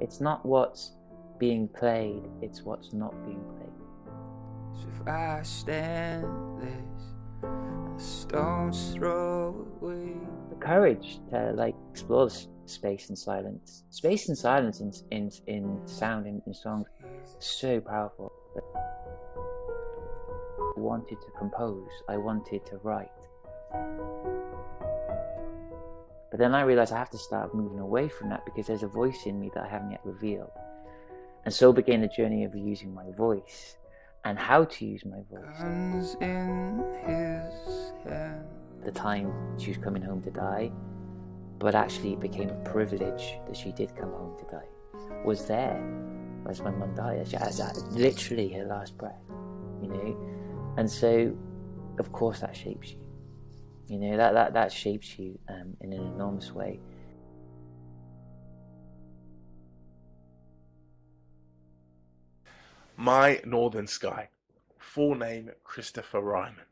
It's not what's being played, it's what's not being played. So if I stand this, stones throw away. The courage to like explore space and silence. Space and silence in sound, in songs, so powerful. I wanted to compose, I wanted to write. But then I realized I have to start moving away from that because there's a voice in me that I haven't yet revealed. And so began the journey of using my voice and how to use my voice. Guns in his hand. The time she was coming home to die, but actually it became a privilege that she did come home to die, was there as my mum died, as literally her last breath, you know. And so, of course, that shapes you. You know, that shapes you in an enormous way. My Northern Sky, full name Christopher Ryman.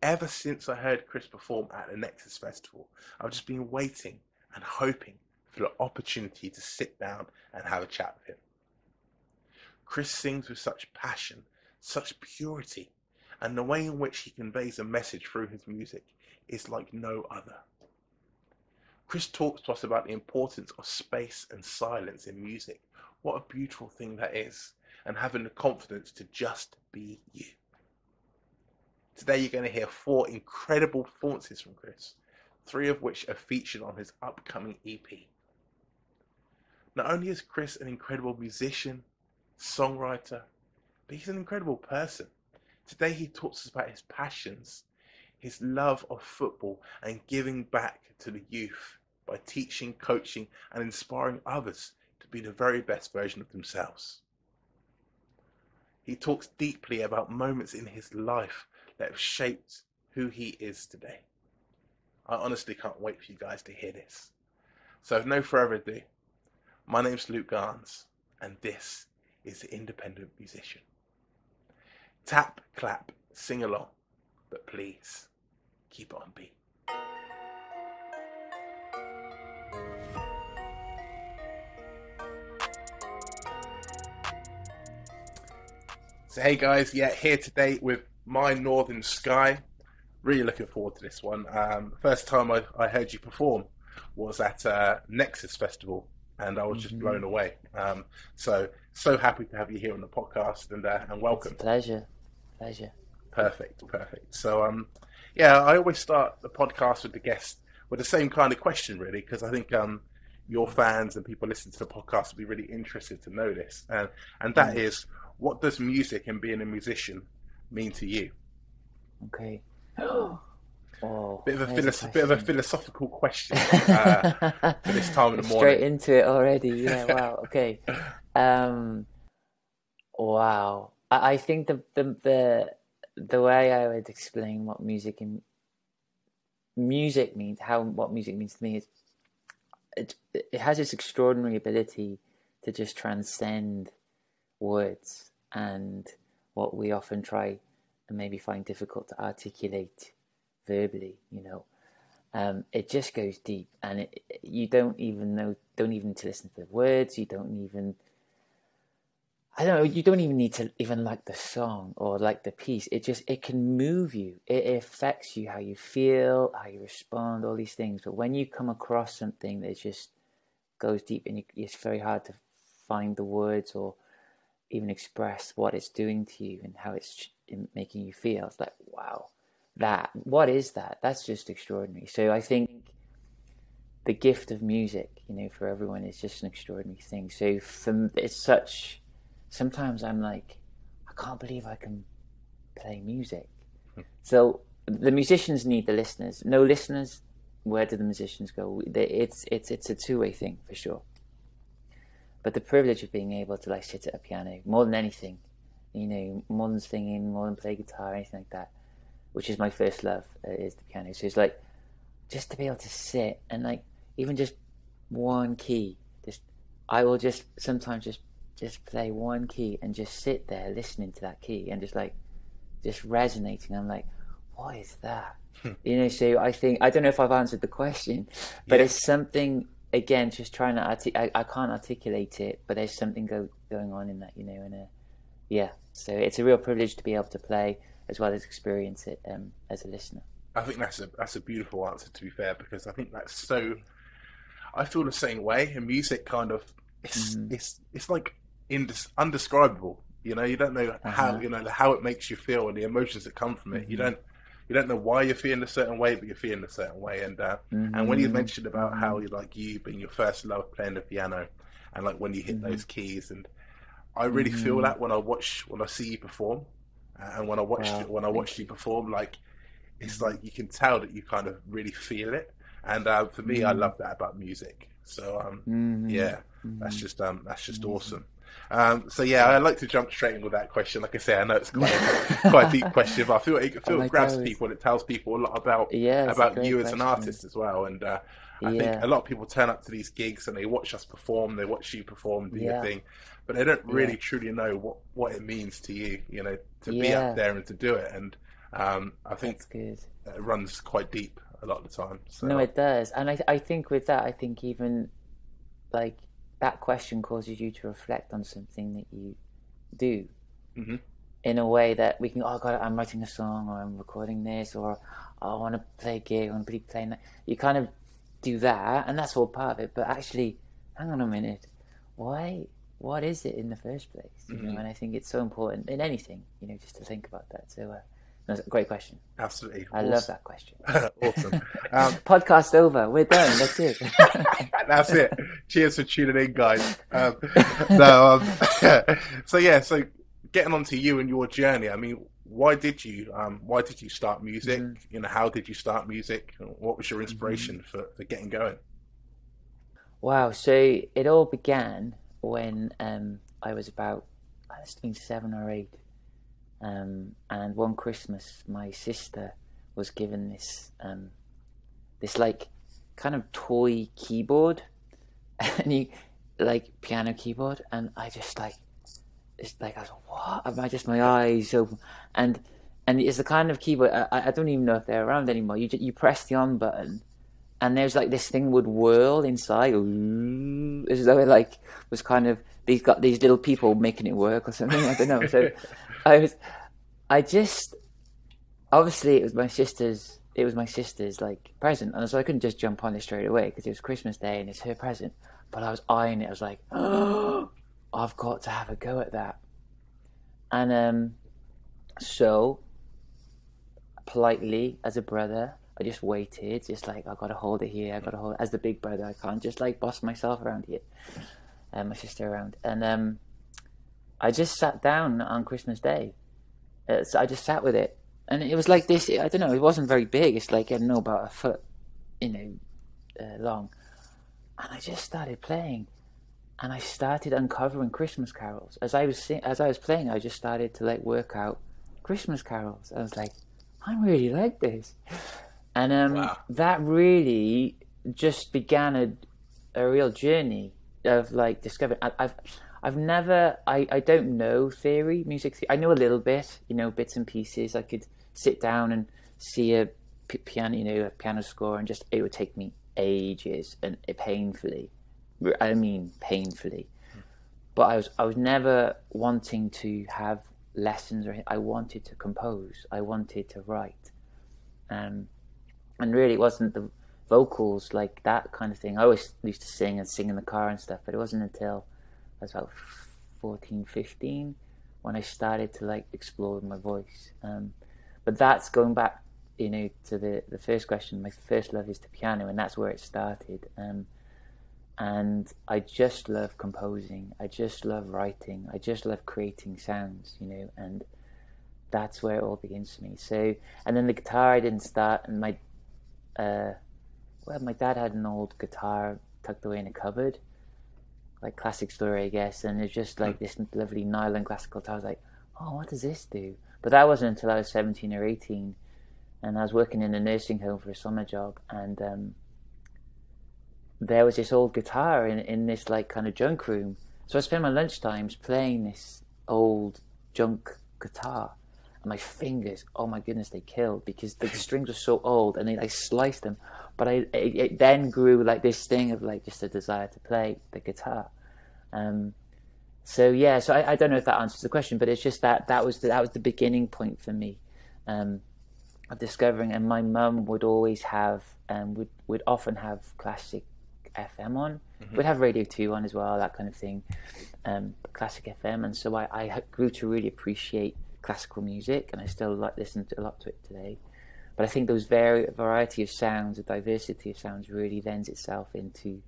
Ever since I heard Chris perform at the Nexus Festival, I've just been waiting and hoping for the opportunity to sit down and have a chat with him. Chris sings with such passion, such purity, and the way in which he conveys a message through his music is like no other. Chris talks to us about the importance of space and silence in music. What a beautiful thing that is, and having the confidence to just be you. Today you're going to hear 4 incredible performances from Chris, 3 of which are featured on his upcoming EP. Not only is Chris an incredible musician, songwriter, but he's an incredible person. Today he talks to us about his passions, his love of football and giving back to the youth by teaching, coaching and inspiring others to be the very best version of themselves. He talks deeply about moments in his life that have shaped who he is today. I honestly can't wait for you guys to hear this. So with no further ado, my name's Luke Garns and this is The Independent Musician. Tap, clap, sing along, but please keep it on beat. So hey guys, here today with My Northern Sky. Really looking forward to this one. First time I heard you perform was at Nexus Festival, and I was just blown away. So happy to have you here on the podcast, and welcome. It's a pleasure. Perfect. So I always start the podcast with the guest with the same kind of question, really, because I think your fans and people listening to the podcast will be really interested to know this, and that is, what does music and being a musician mean to you? Okay. Bit of a philosophical question for this time of the morning. Straight into it already. Yeah. Wow. Okay. Wow. I think the way I would explain what music means, what music means to me is it has this extraordinary ability to just transcend words and what we often try and maybe find difficult to articulate verbally, you know. It just goes deep, and you don't even need to listen to the words. You don't even need to even like the song or like the piece. It can move you. It affects you, how you feel, how you respond, all these things. But when you come across something that just goes deep, and it's very hard to find the words or even express what it's doing to you and how it's making you feel. It's like, wow, what is that? That's just extraordinary. So I think the gift of music, you know, for everyone is just an extraordinary thing. So sometimes I'm like, I can't believe I can play music. So the musicians need the listeners. No listeners, where do the musicians go? It's a two-way thing for sure. But the privilege of being able to like sit at a piano more than anything, you know, more than singing, more than play guitar, anything like that, which is my first love, is the piano. So it's like just to be able to sit and like even just one key. I will just sometimes just play one key and just sit there listening to that key and just resonating. I'm like, what is that? You know, so I don't know if I've answered the question, but it's something again, just trying to I can't articulate it, but there's something going on in that, you know, and yeah. So it's a real privilege to be able to play as well as experience it as a listener. I think that's a beautiful answer, to be fair, because I think that's so. I feel the same way. And music kind of it's like undescribable. You know, you don't know how how it makes you feel and the emotions that come from it. You don't know why you're feeling a certain way, but you're feeling a certain way. And when you mentioned about how you being your first love playing the piano, and like when you hit those keys, and I really feel that when I see you perform, and when I watched you perform, like it's like you can tell that you kind of really feel it. And for me, I love that about music. So yeah, that's just awesome. So yeah, I'd like to jump straight in with that question. Like I say, I know it's quite a deep question, but I feel it grabs people and it tells people a lot about you as an artist as well. And I think a lot of people turn up to these gigs and they watch us perform, they watch you perform, do your thing, but they don't really truly know what it means to you, you know, to be up there and to do it. And I think it runs quite deep a lot of the time. So. No, it does. And I think with that, I think even like that question causes you to reflect on something that you do in a way that we can, oh God, I'm writing a song, or I'm recording this, or I want to play a gig, I want to be playing that. You kind of do that, and that's all part of it. But actually, hang on a minute, what is it in the first place? You know, and I think it's so important in anything, you know, just to think about that. So that's a great question. Absolutely. I love that question. Awesome. Podcast over. We're done. That's it. That's it. Cheers for tuning in, guys. So getting on to you and your journey. I mean, why did you start music? You know, how did you start music? What was your inspiration for getting going? Wow. So it all began when I was about, I was being 7 or 8. And one Christmas, my sister was given this like kind of toy keyboard, and piano keyboard, and I just like, it's like I was like, what? Just my eyes open, and it's the kind of keyboard I don't even know if they're around anymore. You press the on button, and there's like this thing would whirl inside, as though it like was kind of these little people making it work or something. I don't know. So. Obviously it was my sister's like present, and so I couldn't just jump on it straight away because it was Christmas Day and it's her present. But I was eyeing it. I was like, oh, I've got to have a go at that. And so politely, as a brother, I just waited, just like, I got to hold it here. I got to hold it. As the big brother, I can't just like boss myself around here, my sister around. And I just sat down on Christmas Day. So I just sat with it, and it was like this. I don't know. It wasn't very big. It's like, I don't know, about a foot, long. And I just started playing, and I started uncovering Christmas carols as I was playing. I just started to like work out Christmas carols. I was like, I really like this, and that really just began a real journey of like discovering. I don't know music theory. I know a little bit, bits and pieces. I could sit down and see a piano score, and it would take me ages and painfully. But I was never wanting to have lessons or anything. I wanted to compose. I wanted to write. And really it wasn't the vocals, like that kind of thing. I always used to sing in the car and stuff, but it wasn't until I was about 14, 15 when I started to like explore my voice. But that's going back, to the first question. My first love is the piano, and that's where it started. And I just love composing. I just love writing. I just love creating sounds, and that's where it all begins for me. So, and then the guitar, I didn't start, and my dad had an old guitar tucked away in a cupboard. Like classic story, I guess, and it's just like this lovely nylon classical guitar. I was like, oh, what does this do? But that wasn't until I was 17 or 18, and I was working in a nursing home for a summer job, and there was this old guitar in this like kind of junk room. So I spent my lunchtimes playing this old junk guitar, and my fingers, oh my goodness, they killed because the strings were so old, and they like sliced them. but it then grew like this thing of like just a desire to play the guitar. So yeah, so I don't know if that answers the question, but it's just that was the beginning point for me of discovering. And my mum would always have would often have classic FM on. We'd have Radio 2 on as well, that kind of thing, classic FM. And so I grew to really appreciate classical music, and I still listen to a lot to it today. But I think those variety of sounds, the diversity of sounds, really lends itself into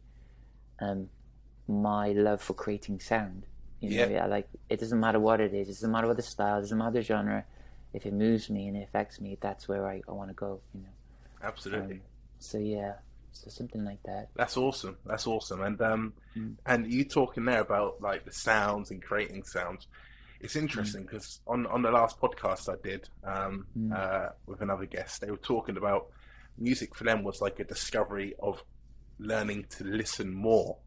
my love for creating sound. You know, like, it doesn't matter what it is, it doesn't matter what the style, it doesn't matter the genre. If it moves me and it affects me, that's where I want to go. You know. Absolutely. So yeah, so something like that. That's awesome. That's awesome. And you talking there about like the sounds and creating sounds. It's interesting because on the last podcast I did with another guest, they were talking about music for them was like a discovery of learning to listen more.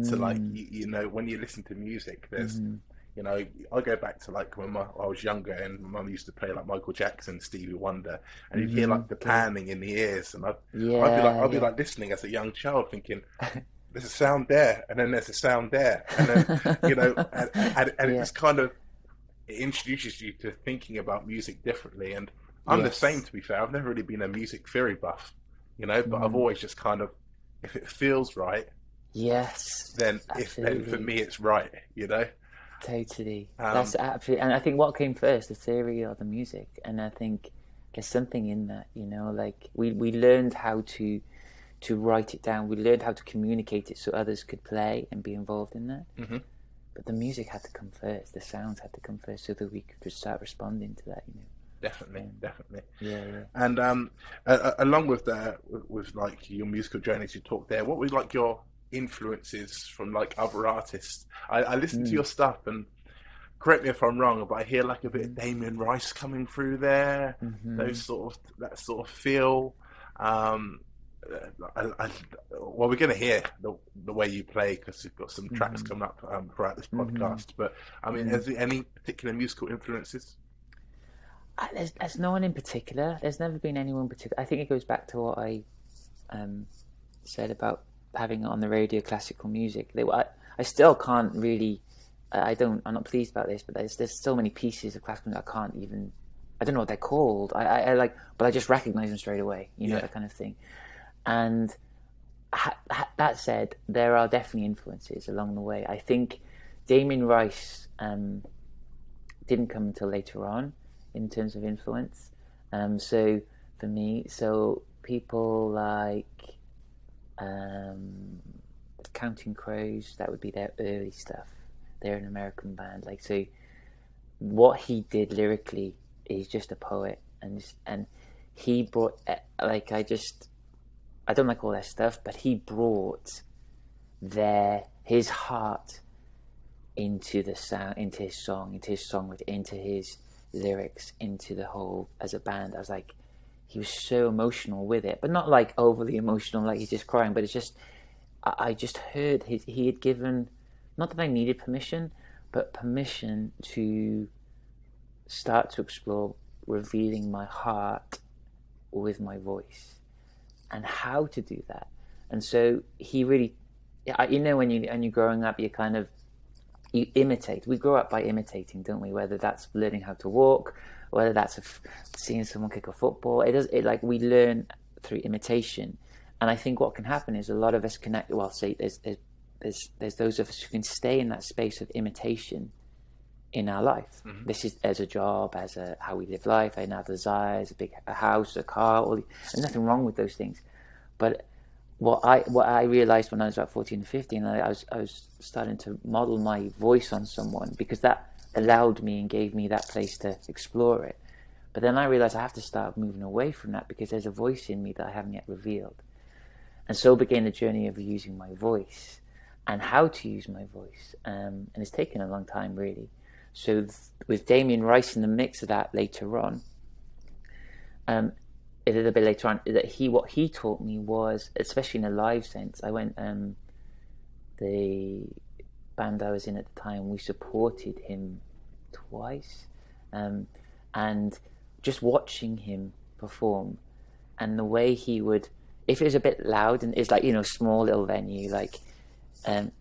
So like you know, when you listen to music, there's you know, I go back to like when I was younger, and my mum used to play like Michael Jackson, Stevie Wonder, and you'd hear like the panning in the ears, and I'd be like listening as a young child, thinking, "There's a sound there, and then there's a sound there," and then you know, and it just kind of it introduces you to thinking about music differently. And I'm the same, to be fair. I've never really been a music theory buff, you know, but I've always just kind of, if it feels right, then for me it's right, you know. Totally. That's absolutely. And I think what came first, the theory or the music? And I think there's something in that, you know, like we learned how to write it down. We learned how to communicate it so others could play and be involved in that. But the music had to come first. The sounds had to come first so that we could just start responding to that, you know. Definitely. Yeah. And along with that, with like your musical journeys you talked there, what was like your influences from like other artists? I listen to your stuff, and correct me if I'm wrong, but I hear like a bit of Damien Rice coming through there, that sort of feel. Well, we're going to hear the way you play, because you've got some tracks coming up throughout this podcast. But I mean, is there any particular musical influences? There's no one in particular. There's never been anyone particular. I think it goes back to what I said about having on the radio classical music. I still can't really. I'm not pleased about this, but there's so many pieces of classical music I don't know what they're called. I like, but I just recognize them straight away. You know, that kind of thing. And that said, there are definitely influences along the way. I think Damien Rice didn't come until later on in terms of influence. So for me, people like Counting Crows, that would be their early stuff. They're an American band. Like, so what he did lyrically, he's just a poet, and he brought I don't like all that stuff, but he brought his heart into the sound, into his song, into his songwriting, into his lyrics, into the whole as a band. I was like, he was so emotional with it, but not like overly emotional, like he's just crying. But it's just, I just heard he had given, not that I needed permission, but permission to start to explore revealing my heart with my voice, and how to do that. And so he really, you know, when you're growing up, you imitate. We grow up by imitating, don't we? Whether that's learning how to walk, whether that's seeing someone kick a football. We learn through imitation. And I think what can happen is a lot of us connect. Well, say there's those of us who can stay in that space of imitation in our life. This is as a job, how we live life, in our desires, a house, a car, and nothing wrong with those things. But what I realized when I was about 14 and 15, I was starting to model my voice on someone, because that allowed me and gave me that place to explore it. But then I realized I have to start moving away from that, because there's a voice in me that I haven't yet revealed. And so began the journey of using my voice and how to use my voice. And it's taken a long time, really. So with Damien Rice in the mix of that later on, a little bit later on, what he taught me was, especially in a live sense, I went, the band I was in at the time, we supported him twice, and just watching him perform, and the way he would if it was a bit loud and it's like, you know, small little venue, like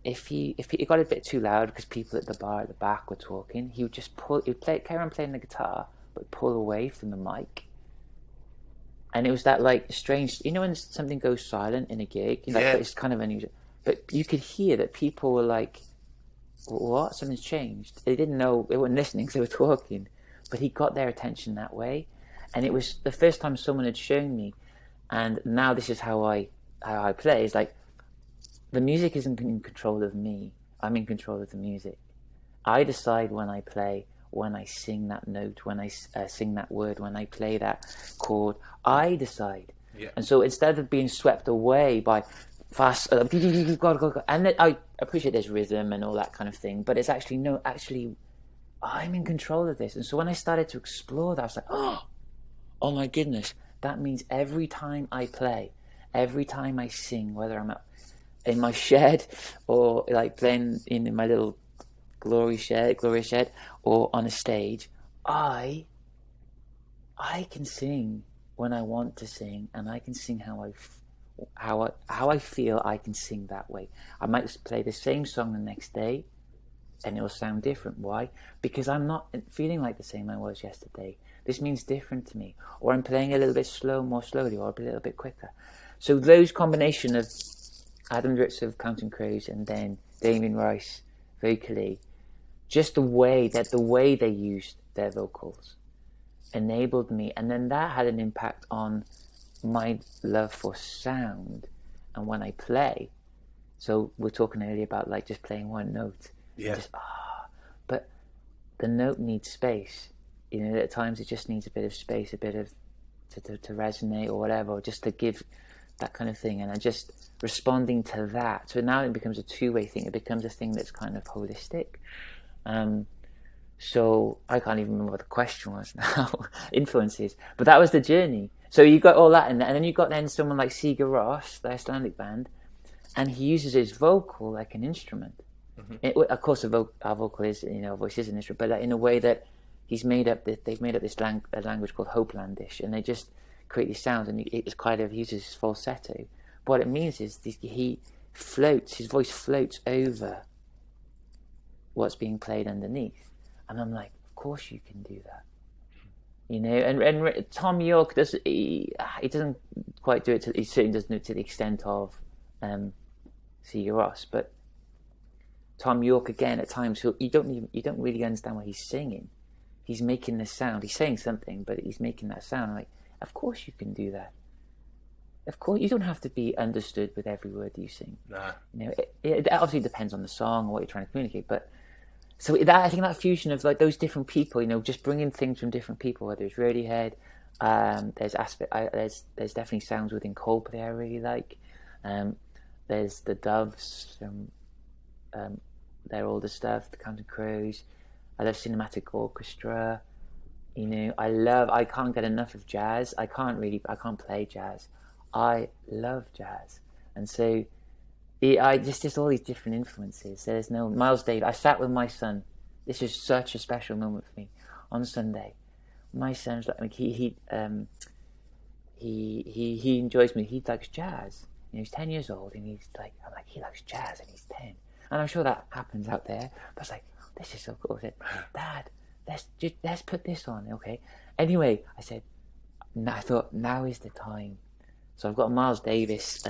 if it got a bit too loud because people at the bar at the back were talking, he would just carry on playing the guitar, but pull away from the mic. And it was that like strange, you know, when something goes silent in a gig, like, Yeah. it's kind of unusual. But you could hear that people were like, "What? Something's changed." They didn't know, they weren't listening because they were talking. But he got their attention that way, and it was the first time someone had shown me. And now this is how I play. It's like the music isn't in control of me. I'm in control of the music. I decide when I play, when I sing that note, when I sing that word, when I play that chord. I decide. Yeah. And so instead of being swept away by fast, and then I appreciate there's rhythm and all that kind of thing, but it's actually I'm in control of this. And so when I started to explore that, I was like, oh my goodness, that means every time I play, every time I sing, whether I'm in my shed or like playing in my little glory shed, or on a stage, I can sing when I want to sing, and I can sing how I feel. I can sing that way. I might play the same song the next day, and it will sound different. Why? Because I'm not feeling like the same I was yesterday. This means different to me. Or I'm playing a little bit more slowly, or a little bit quicker. So those combination of Adam Dritz of Counting Crows and then Damien Rice vocally, just the way they used their vocals enabled me, and then that had an impact on my love for sound. And when I play, so we're talking earlier about like just playing one note, but the note needs space, you know. At times it just needs a bit of space, a bit of to resonate or whatever, or just to give that kind of thing. And I just responding to that, so now it becomes a two-way thing. It becomes a thing that's kind of holistic. So I can't even remember what the question was now. Influences, but that was the journey. So you got all that in there, and then you got someone like Sigur Rós, the Icelandic band, and he uses his vocal like an instrument. Mm-hmm. Of course, our vocal is, you know, voice is an instrument, but in a way that they've made up this language called Hopelandish, and they just create these sounds, and it's kind of uses his falsetto. But what it means is his voice floats over what's being played underneath. And I'm like, of course you can do that, you know. And Tom York he doesn't quite do it. He certainly doesn't do it to the extent of Sigur Rós. But Tom York again, at times you don't really understand what he's singing. He's making this sound. He's saying something, but he's making that sound. Like, of course you can do that. Of course, you don't have to be understood with every word you sing. Nah. You know, it obviously depends on the song or what you're trying to communicate, but. So I think that fusion of like those different people, you know, just bringing things from different people, whether it's Radiohead, there's definitely sounds within Coldplay I really like. There's the Doves from their older stuff, the Counting Crows. I love cinematic orchestra. You know, I can't get enough of jazz. I can't play jazz. I love jazz, and so. Just all these different influences. There's no Miles Davis. I sat with my son. This is such a special moment for me. On Sunday, my son's like, he enjoys me. He likes jazz. You know, he's 10 years old, and I'm like, he likes jazz, and he's 10. And I'm sure that happens out there. But I was like, this is so cool. I said, Dad, let's put this on, okay? Anyway, I said, I thought now is the time. So I've got a Miles Davis.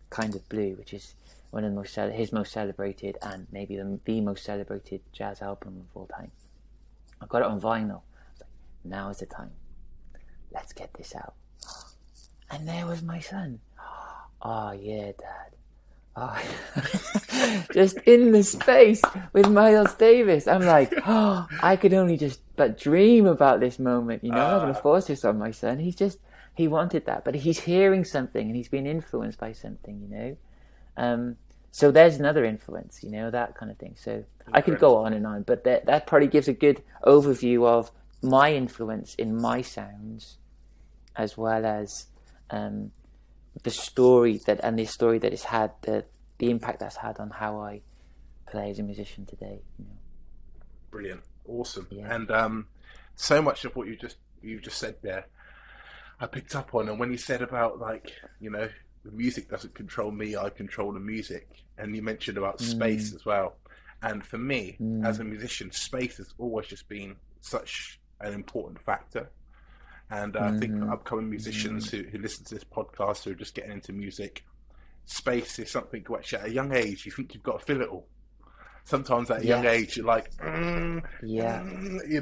Kind of Blue, which is one of his most celebrated and maybe the most celebrated jazz album of all time. I got it on vinyl. I was like, now is the time. Let's get this out. And there was my son. Oh yeah, Dad. Oh, just in the space with Miles Davis. I'm like, I could only just but dream about this moment. You know, I'm not going to force this on my son. He wanted that, but he's hearing something and he's been influenced by something, you know. So there's another influence, you know, that kind of thing. So I could go on, but that probably gives a good overview of my influence in my sounds, as well as the story that it's had, the impact that's had on how I play as a musician today. You know. Brilliant, awesome, yeah. And so much of what you just said there. I picked up on, and when you said about, like, you know, the music doesn't control me, I control the music, and you mentioned about space as well. And for me, as a musician, space has always just been such an important factor. And I think upcoming musicians who listen to this podcast, who are just getting into music, space is something which at a young age you think you've got to fill it all. Sometimes at a young age you're like, you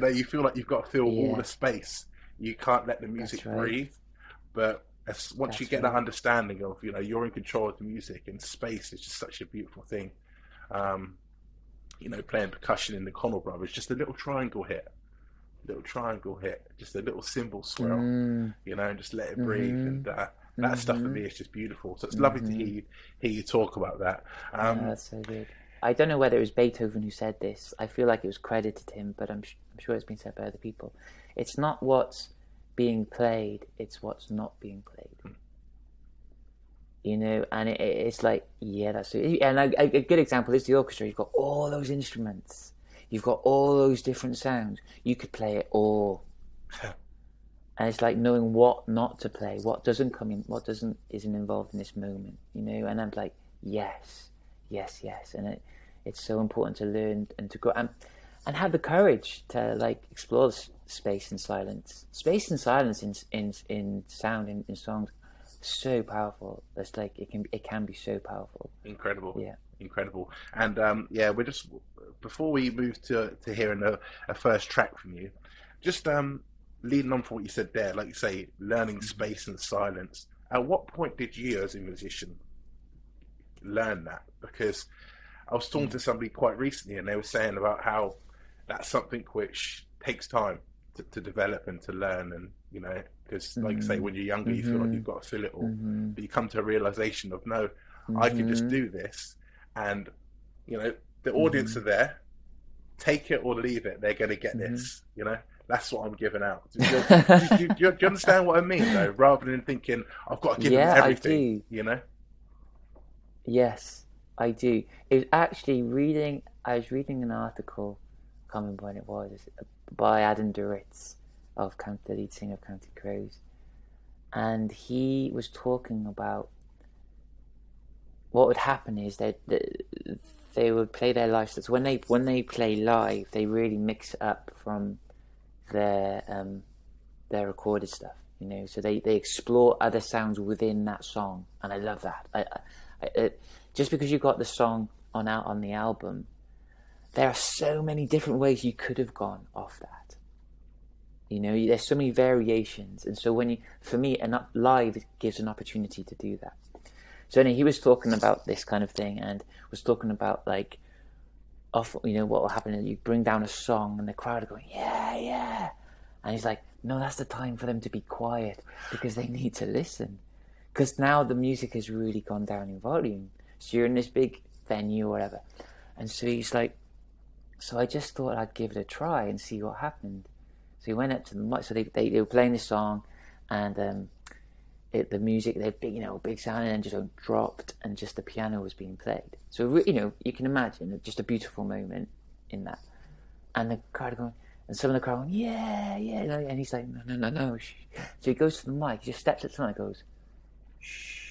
know, you feel like you've got to fill all the space. You can't let the music breathe. But once you get that understanding of, you know, you're in control of the music, and space is just such a beautiful thing. You know, playing percussion in the Connell Brothers, just a little triangle hit, just a little cymbal swell, you know, and just let it breathe. And that stuff for me is just beautiful. So it's lovely to hear you talk about that. That's so good. I don't know whether it was Beethoven who said this. I feel like it was credited to him, but I'm sure it's been said by other people. It's not what's being played, it's what's not being played. You know, and it's like, yeah, that's it. And a good example is the orchestra. You've got all those instruments. You've got all those different sounds. You could play it all. And it's like knowing what not to play, what doesn't come in, what isn't involved in this moment, you know. And I'm like, yes. And it's so important to learn and to grow and have the courage to, like, explore space and silence. Space and silence in sound, in songs, so powerful. It's like it can be so powerful. Incredible. Yeah. Incredible. And we're just, before we move to hearing a first track from you, just leading on from what you said there, like you say, learning space and silence. At what point did you, as a musician, learn that? Because I was talking to somebody quite recently, and they were saying about how that's something which takes time to develop and to learn. And, you know, because, like you say, when you're younger, you feel like you've got to fill it all, but you come to a realization of, no, I can just do this, and, you know, the audience are there, take it or leave it, they're going to get this, you know. That's what I'm giving out. Do you understand what I mean, though? Rather than thinking, I've got to give them everything, I do. You know? Yes, I do. It was actually I was reading an article, I can't remember when it was, by Adam Duritz, the lead singer of Counting Crows. And he was talking about what would happen is that they would play their live. So when they play live, they really mix it up from their recorded stuff, you know. So they explore other sounds within that song, and I love that. Just because you got the song on the album, there are so many different ways you could have gone off that. You know, there's so many variations, and so for me, live gives an opportunity to do that. So anyway, he was talking about this kind of thing, and was talking about, like, you know, what will happen is you bring down a song and the crowd are going, yeah, and he's like, no, that's the time for them to be quiet, because they need to listen, because now the music has really gone down in volume. So you're in this big venue or whatever, and so he's like, so I just thought I'd give it a try and see what happened. So he went up to the mic. So they were playing this song, and the music, they big, you know, big sound, and then just dropped, and just the piano was being played. So, you know, you can imagine just a beautiful moment in that. And the crowd are going, and some of the crowd going, yeah, you know, and he's like, no. Shh. So he goes to the mic, he just steps up to the mic and goes, shh.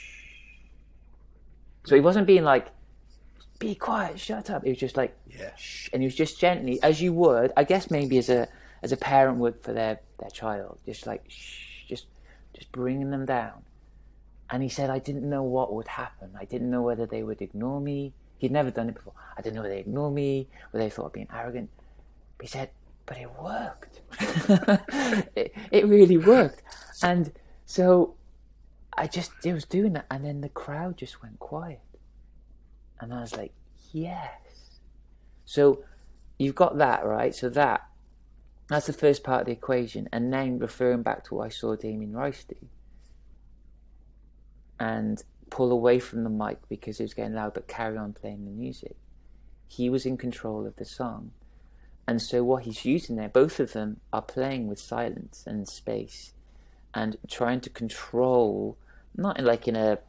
So he wasn't being like, be quiet, shut up. It was just like, shh. And he was just gently, as you would, I guess maybe as a parent would for their child, just like, shh, just bringing them down. And he said, I didn't know what would happen. I didn't know whether they would ignore me. He'd never done it before. I didn't know whether they'd ignore me, whether they thought I'd being arrogant. But he said, but it worked. it really worked. And so I was doing that, and then the crowd just went quiet. And I was like, yes. So you've got that, right? So that's the first part of the equation. And then referring back to what I saw Damien Rice do, and pull away from the mic because it was getting loud, but carry on playing the music. He was in control of the song. And so what he's using there, both of them are playing with silence and space and trying to control, not like in a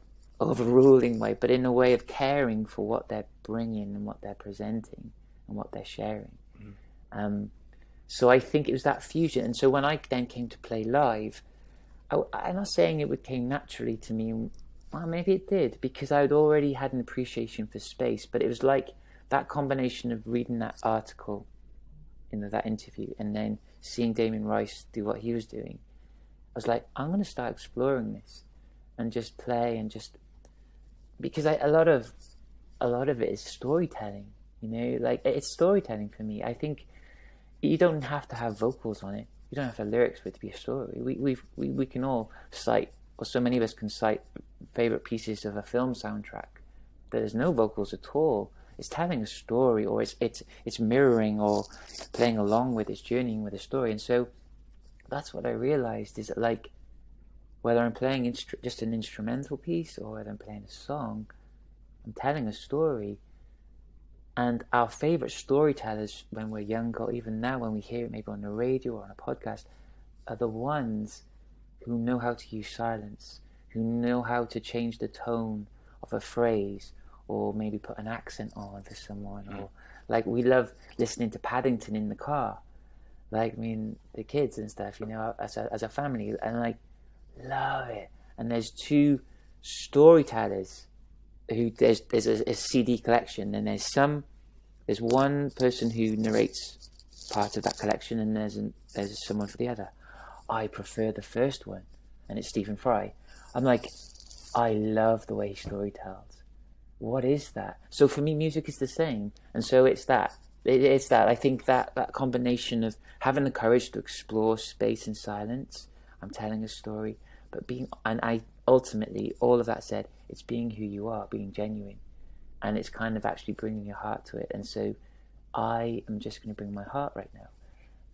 overruling way, but in a way of caring for what they're bringing and what they're presenting and what they're sharing. So I think it was that fusion. And so when I then came to play live, I'm not saying it came naturally to me. Well, maybe it did, because I'd already had an appreciation for space. But it was like that combination of reading that article, that interview, and then seeing Damien Rice do what he was doing. I was like, I'm going to start exploring this and just play, and just because a lot of it is storytelling. Like, it's storytelling for me. I think you don't have to have vocals on it. You don't have to have lyrics for it to be a story. We can all cite, or so many of us can cite, favorite pieces of a film soundtrack, but there's no vocals at all. It's telling a story, or it's mirroring or playing along with, it's journeying with a story. And so that's what I realized, is that, like, whether I'm playing just an instrumental piece or whether I'm playing a song, I'm telling a story. And our favorite storytellers, when we're younger, or even now when we hear it maybe on the radio or on a podcast, are the ones who know how to use silence, who know how to change the tone of a phrase, or maybe put an accent on for someone. Or, like, we love listening to Paddington in the car, like, me and the kids and stuff, as a family, and, like, love it. And there's two storytellers who, there's a CD collection, and there's one person who narrates part of that collection, and there's someone for the other. I prefer the first one, and it's Stephen Fry. I'm like, I love the way he storytells. What is that? So for me, music is the same. And so it's that. I think that combination of having the courage to explore space and silence. I'm telling a story, but I ultimately, all of that said, it's being who you are, being genuine. And it's kind of actually bringing your heart to it. And so I am just going to bring my heart right now.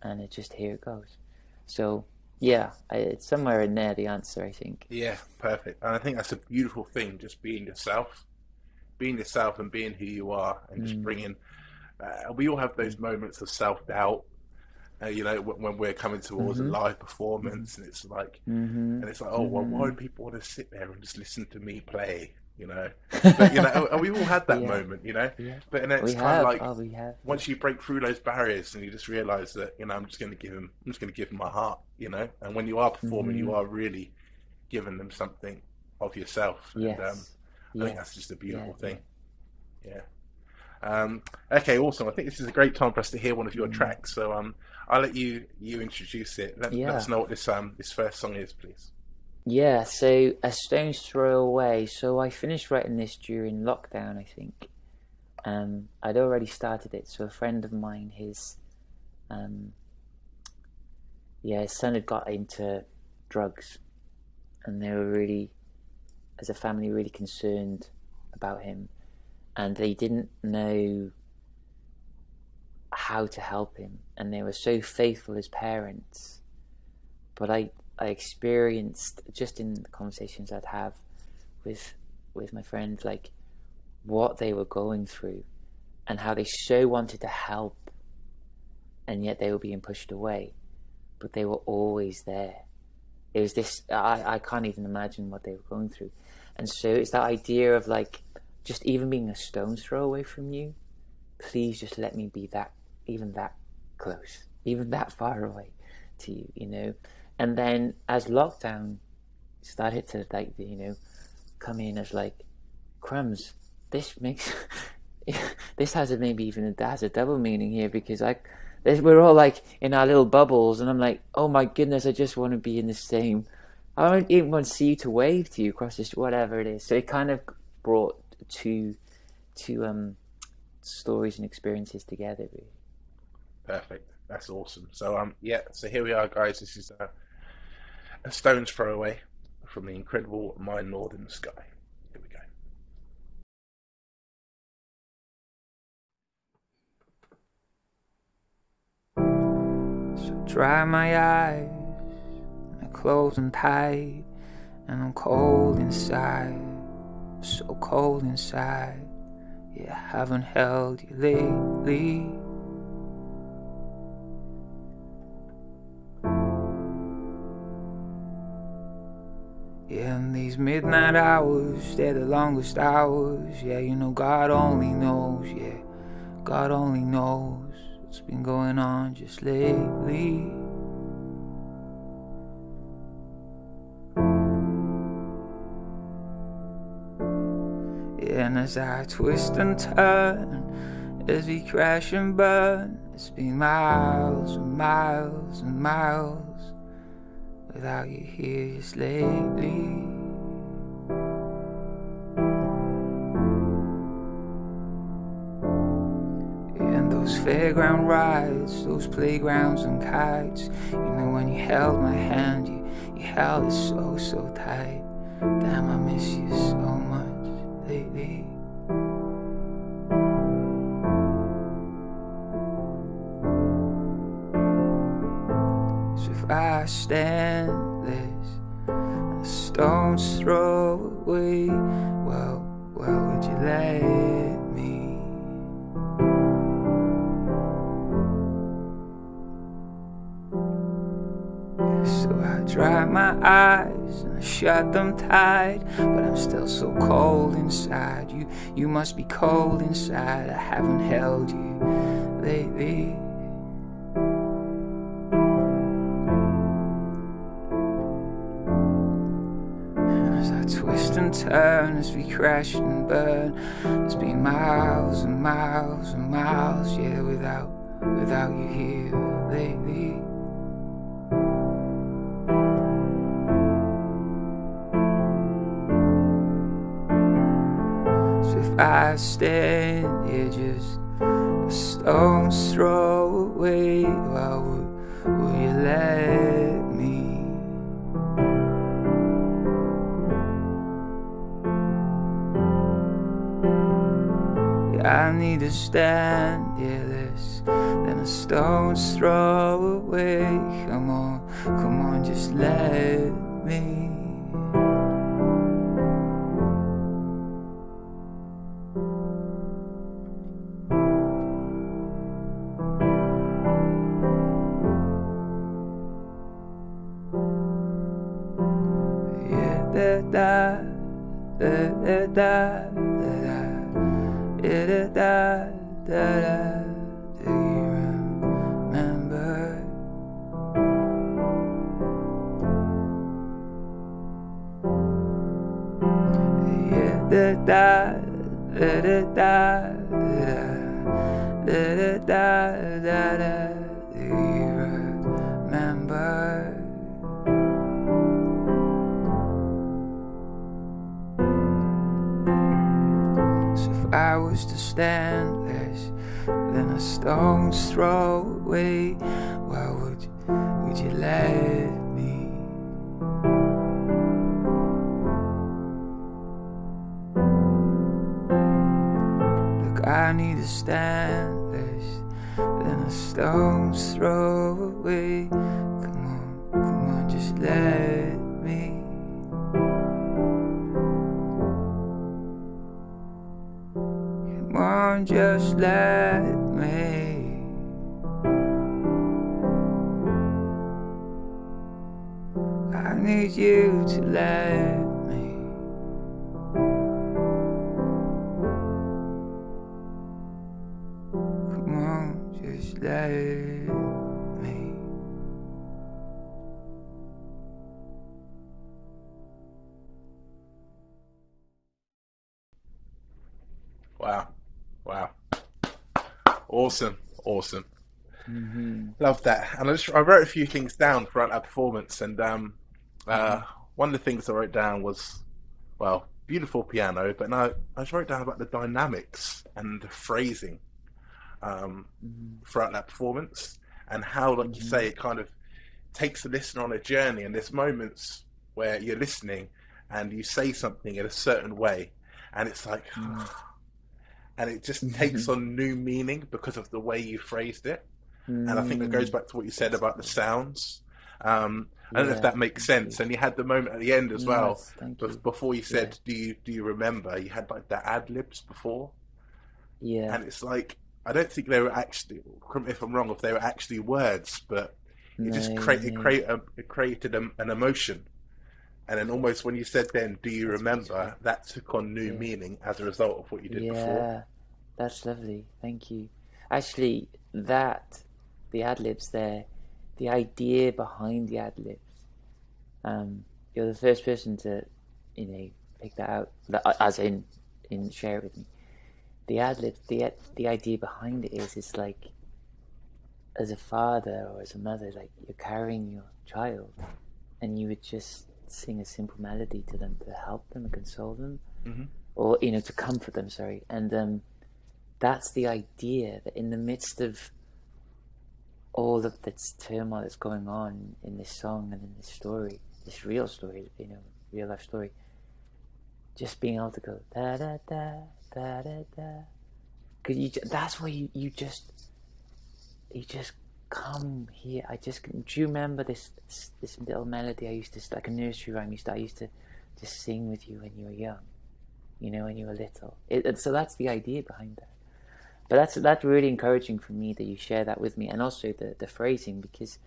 And here it goes. So yeah, it's somewhere in there, the answer, I think. Yeah, perfect. And I think that's a beautiful thing, just being yourself and being who you are, and just bringing, we all have those moments of self-doubt, when we're coming towards a live performance, and it's like, oh, well, why would people want to sit there and just listen to me play, but, and we've all had that moment, but then it's kind of like, once you break through those barriers and you just realize that, I'm just going to give them my heart, and when you are performing, you are really giving them something of yourself. Yes. And I think that's just a beautiful thing. Yeah. Okay, awesome. I think this is a great time for us to hear one of your tracks. So I'll let you introduce it. Let us know what this first song is, please. Yeah, so A Stone's Throw Away. So I finished writing this during lockdown, I think. I'd already started it. So a friend of mine, his son had got into drugs, and they were really, as a family, really concerned about him, and they didn't know how to help him, and they were so faithful as parents. But I experienced, just in the conversations I'd have with my friend, like, what they were going through and how they so wanted to help, and yet they were being pushed away, but they were always there. It was this, I can't even imagine what they were going through. And so it's that idea of, like, just even being a stone's throw away from you, please just let me be even that close, even that far away to you, And then as lockdown started to, like, come in as, like, crumbs, this makes, this has a double meaning here, because we're all, like, in our little bubbles, and I'm like, oh my goodness, I just want to be in the same, I don't even want to see you, to wave to you across this, whatever it is. So it kind of brought two stories and experiences together, really. Perfect. That's awesome. So so here we are, guys. This is A Stone's Throw Away from the incredible My Northern Sky. Here we go. So dry my eyes, I close them tight, and I'm cold inside, so cold inside. Yeah, I haven't held you lately. Yeah, and these midnight hours, they're the longest hours. Yeah, God only knows. Yeah, God only knows what's been going on just lately. as I twist and turn, as we crash and burn, it's been miles and miles and miles without you here just lately. And those fairground rides, those playgrounds and kites, you know when you held my hand, you held it so, so tight. Damn, I miss you so much lately. So if I stand this, a stone's throw away, well, would you let me? So I dry my eyes and I shut them tight, but I'm still so cold inside. You must be cold inside. I haven't held you lately. And as I twist and turn, as we crash and burn, it's been miles and miles and miles, yeah, without you here lately. If I stand here just a stone's throw away, well, will you let me? Yeah, I need to stand here less than a stone's throw away. Come on, just let me. Do you remember? Do you remember? I was to stand less than a stone's throw away, well, would you let me? Look, I need to stand less than a stone's throw away. Come on, just let me. Come on, just let me. I need you to let me. Come on, just let me. Wow. Awesome. Love that. And I wrote a few things down throughout that performance, and one of the things I wrote down was, well, beautiful piano, but now I just wrote down about the dynamics and the phrasing throughout that performance, and how, like you say, it kind of takes the listener on a journey, and there's moments where you're listening and you say something in a certain way, and it's like and it just takes on new meaning because of the way you phrased it. And I think that goes back to what you said about the sounds. I don't know if that makes sense. And you had the moment at the end as well, before you said, do you remember? You had like the ad-libs before. Yeah. And it's like, I don't think they were actually, correct me if I'm wrong, if they were actually words, but it just created an emotion. And then almost when you said then, do you remember, that took on new meaning as a result of what you did before. Yeah, that's lovely. Thank you. Actually, the ad-libs there, the idea behind the ad-libs, you're the first person to, pick that out, as in in share it with me. The ad lib, the idea behind it is, it's like, as a father or as a mother, like, you're carrying your child, and you would just sing a simple melody to them to help them and console them, or to comfort them. Sorry, and that's the idea, that in the midst of all of this turmoil that's going on in this song and in this story, this real story, real life story, just being able to go da da da da da da, because that's where you just come here. Do you remember this little melody I used to, like a nursery rhyme I used to just sing with you when you were young, when you were little. So that's the idea behind that. But that's really encouraging for me that you share that with me, and also the phrasing, because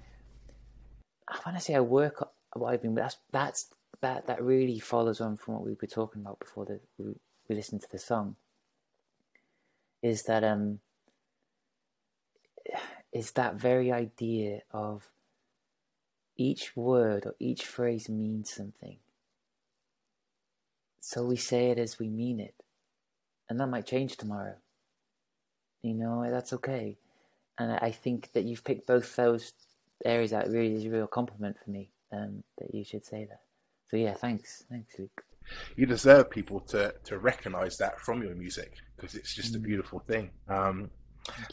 I want to say I work what I've been, but that really follows on from what we were talking about before we listened to the song. Is that very idea of each word or each phrase means something. So we say it as we mean it, and that might change tomorrow. That's okay. And I think that you've picked both those areas out. It really is a real compliment for me, that you should say that. So yeah, thanks Luke. You deserve people to recognise that from your music, because it's just a beautiful thing.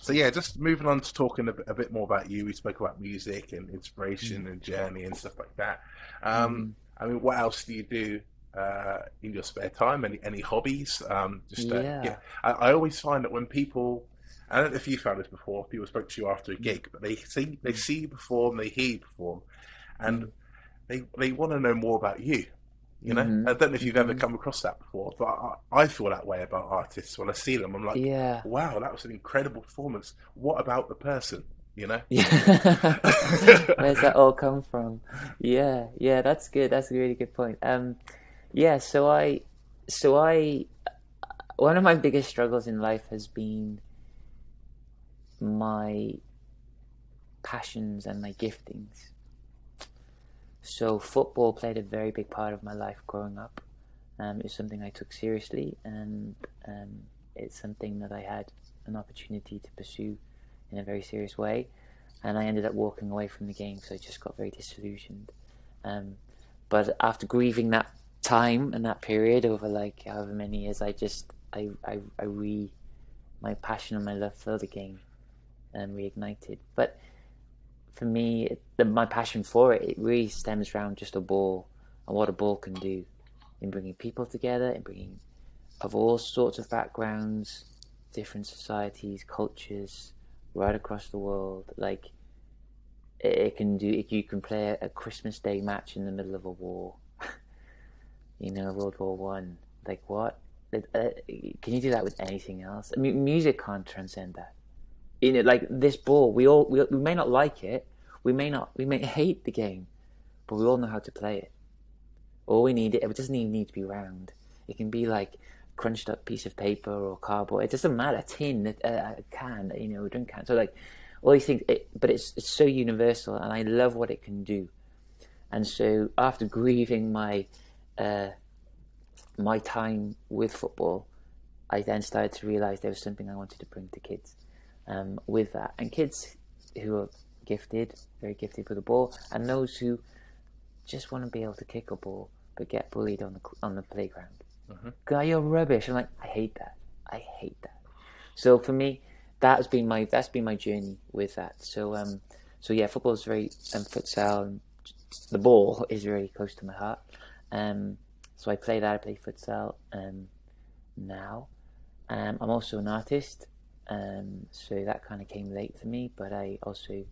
So yeah, just moving on to talking a bit more about you. We spoke about music and inspiration and journey and stuff like that. I mean, what else do you do in your spare time? Any hobbies? I always find that when people, I don't know if you found this before, people spoke to you after a gig, but they see you perform, they hear you perform, and they want to know more about you. I don't know if you've ever come across that before, but I feel that way about artists. When I see them, I'm like, wow, that was an incredible performance. What about the person? Yeah. Where's that all come from? Yeah, that's good. That's a really good point. So I one of my biggest struggles in life has been my passions and my giftings. So football played a very big part of my life growing up. It's something I took seriously, and it's something that I had an opportunity to pursue in a very serious way. And I ended up walking away from the game, so I just got very disillusioned. But after grieving that time and that period over like however many years, my passion and my love for the game reignited. But for me, my passion for it really stems around just a ball and what a ball can do in bringing people together, in bringing of all sorts of backgrounds, different societies, cultures, right across the world. Like it can do. You can play a Christmas Day match in the middle of a war. World War One. Like what? Can you do that with anything else? I mean, music can't transcend that. Like this ball, we may not like it, we may hate the game, but we all know how to play it. All we need, it doesn't even need to be round. It can be like a crunched up piece of paper or cardboard. It doesn't matter. A tin, a can, a drink can. So like all these things, but it's so universal, and I love what it can do. And so after grieving my time with football, I then started to realise there was something I wanted to bring to kids. With that, and kids who are gifted, very gifted with a ball, and those who just want to be able to kick a ball but get bullied on the playground. Guy, you're rubbish. I'm like, I hate that. So for me, that's been my journey with that. So yeah, football is very futsal, and the ball is very close to my heart. So I play that. I play futsal now. I'm also an artist. So that kind of came late for me, but I also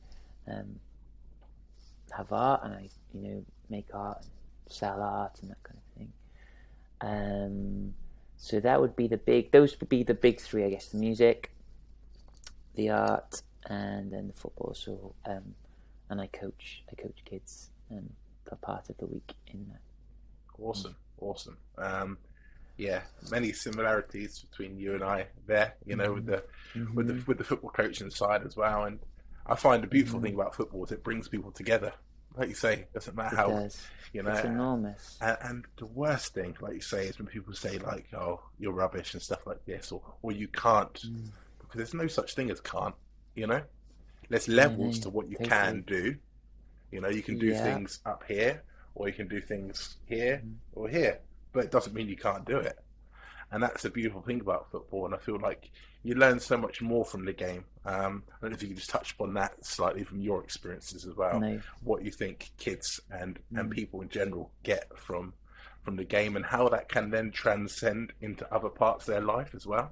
have art, and I make art and sell art and that kind of thing. So those would be the big three, I guess: the music, the art, and then the football. So and I coach kids for part of the week in that. Awesome. Yeah, many similarities between you and I there, with the football coaching side as well. And I find the beautiful thing about football is it brings people together. like you say, doesn't matter It how, does. you know. It's enormous. And the worst thing, like you say, is when people say like, "Oh, you're rubbish" and stuff like this, or "you can't," because there's no such thing as can't. You know, there's No, levels no, to what you can totally. do. You know, you can do Yeah. things up here, or you can do things here Mhm. or here, but it doesn't mean you can't do it. And that's the beautiful thing about football. And I feel like you learn so much more from the game. I don't know if you could just touch upon that slightly from your experiences as well. No. What you think kids and Mm. people in general get from the game, and how that can then transcend into other parts of their life as well,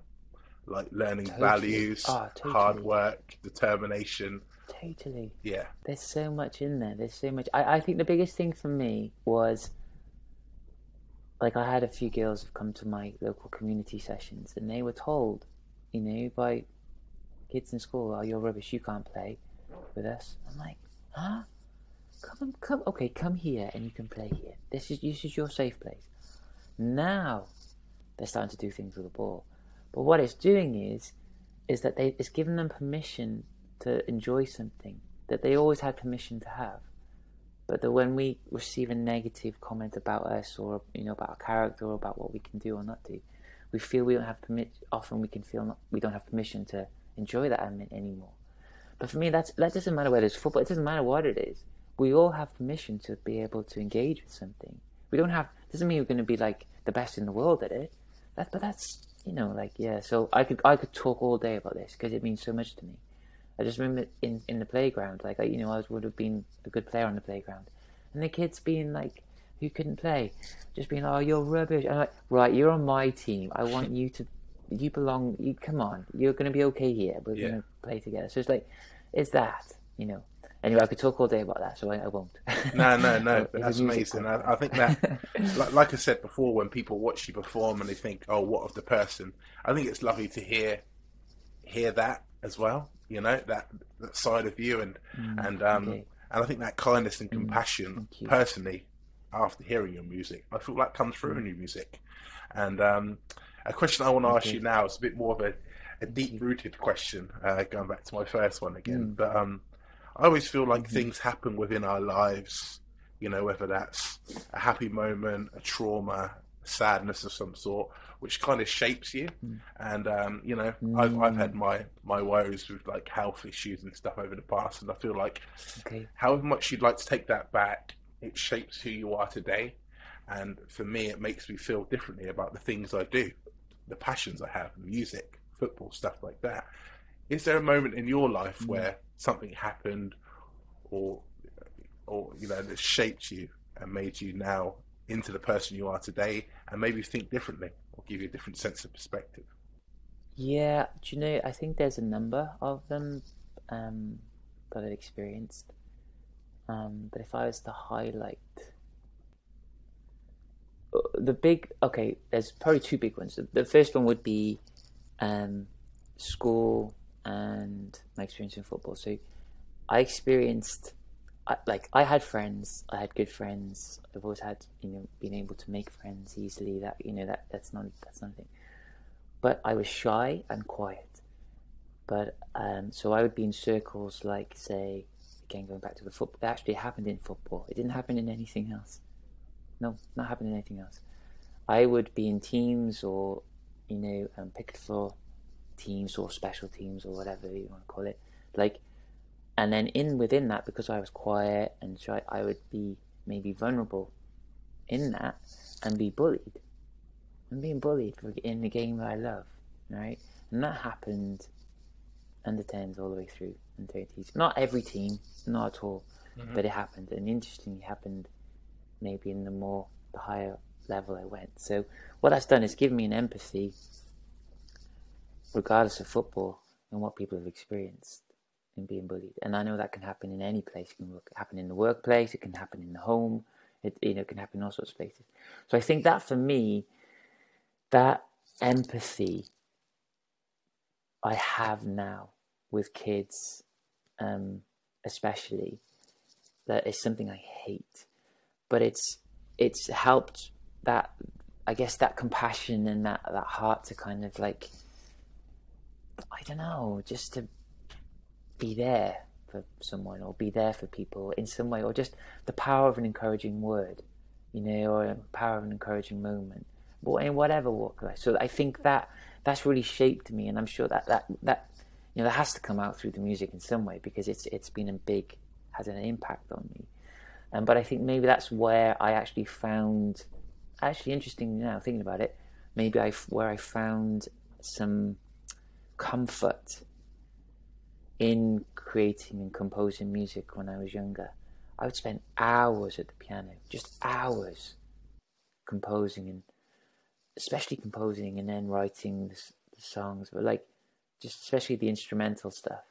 like learning Totally. values, Ah, hard totally. work, determination. Totally. Yeah. There's so much in there. There's so much. I think the biggest thing for me was like I had a few girls have come to my local community sessions and they were told, you know, by kids in school, "Oh, you're rubbish. You can't play with us." I'm like, huh? Come. Okay, come here and you can play here. This is your safe place. Now they're starting to do things with the ball, but what it's doing is that it's giving them permission to enjoy something that they always had permission to have. But that when we receive a negative comment about us, or you know, about our character, or about what we can do or not do, we feel we don't have permission. Often we can feel we don't have permission to enjoy that anymore. But for me, that doesn't matter whether it's football. It doesn't matter what it is. We all have permission to be able to engage with something. We don't have. Doesn't mean we're going to be like the best in the world at it. But that's, you know, like, yeah. So I could talk all day about this because it means so much to me. I just remember in the playground, like, you know, I would have been a good player on the playground, and the kids being like, who couldn't play, just being, "Oh, you're rubbish." And I'm like, right, you're on my team. I want you to, you belong. You come on, you're going to be okay here. We're Yeah. going to play together. So it's like, it's that, you know. Anyway, I could talk all day about that, so I won't. No, but It's a that's music amazing. I think that, podcast. like I said before, when people watch you perform and they think, "Oh, what of the person?" I think it's lovely to hear that as well. You know, that side of you, Okay. and I think that kindness and Mm, compassion, thank you. personally, after hearing your music, I feel that comes through Mm, in your music. And a question I want to ask you okay. now is a bit more of a Thank you. deep-rooted question, going back to my first one again. Mm, But I always feel like mm-hmm, things happen within our lives, you know, whether that's a happy moment, a trauma, sadness of some sort, which kind of shapes you. mm, And you know, I've mm, had my woes with like health issues and stuff over the past, and I feel like okay. however much you'd like to take that back, it shapes who you are today. And for me, it makes me feel differently about the things I do, the passions I have, music, football, stuff like that. Is there a moment in your life Mm. where something happened, or or you know, that shaped you and made you now into the person you are today, and maybe think differently or give you a different sense of perspective? Yeah, do you know, I think there's a number of them um, that I've experienced. But if I was to highlight the big, okay, there's probably two big ones. The first one would be um, school and my experience in football. So I experienced, I had friends, I had good friends. I've always had, you know, being able to make friends easily. That, you know, that's not a thing. But I was shy and quiet. But so I would be in circles, like, say, again, going back to the football. It actually happened in football. It didn't happen in anything else. No, not happen in anything else. I would be in teams, or, you know, picked for teams or special teams or whatever you want to call it. Like, and then within that, because I was quiet and shy, I would be maybe vulnerable in that and be bullied. I'm being bullied in the game that I love, right? And that happened under 10s all the way through and 30s. Not every team, not at all, but it happened. And interestingly, it happened maybe in the higher level I went. So what that's done is given me an empathy, regardless of football, and what people have experienced in being bullied. And I know that can happen in any place. It can happen in the workplace. It can happen in the home. It, you know, it can happen in all sorts of places. So I think that for me, that empathy I have now with kids, especially, that is something I hate. But it's helped, that, I guess, that compassion and that heart to kind of, like, I don't know, just to be there for someone, or be there for people in some way, or just the power of an encouraging word, you know, or the power of an encouraging moment, in whatever walk of life. So I think that's really shaped me, and I'm sure that you know, that has to come out through the music in some way, because it's been has an impact on me. But I think maybe that's where I actually found, interesting now thinking about it, maybe where I found some comfort in creating and composing music when I was younger. I would spend hours at the piano, just hours, composing, and especially composing and then writing the songs, but like just especially the instrumental stuff.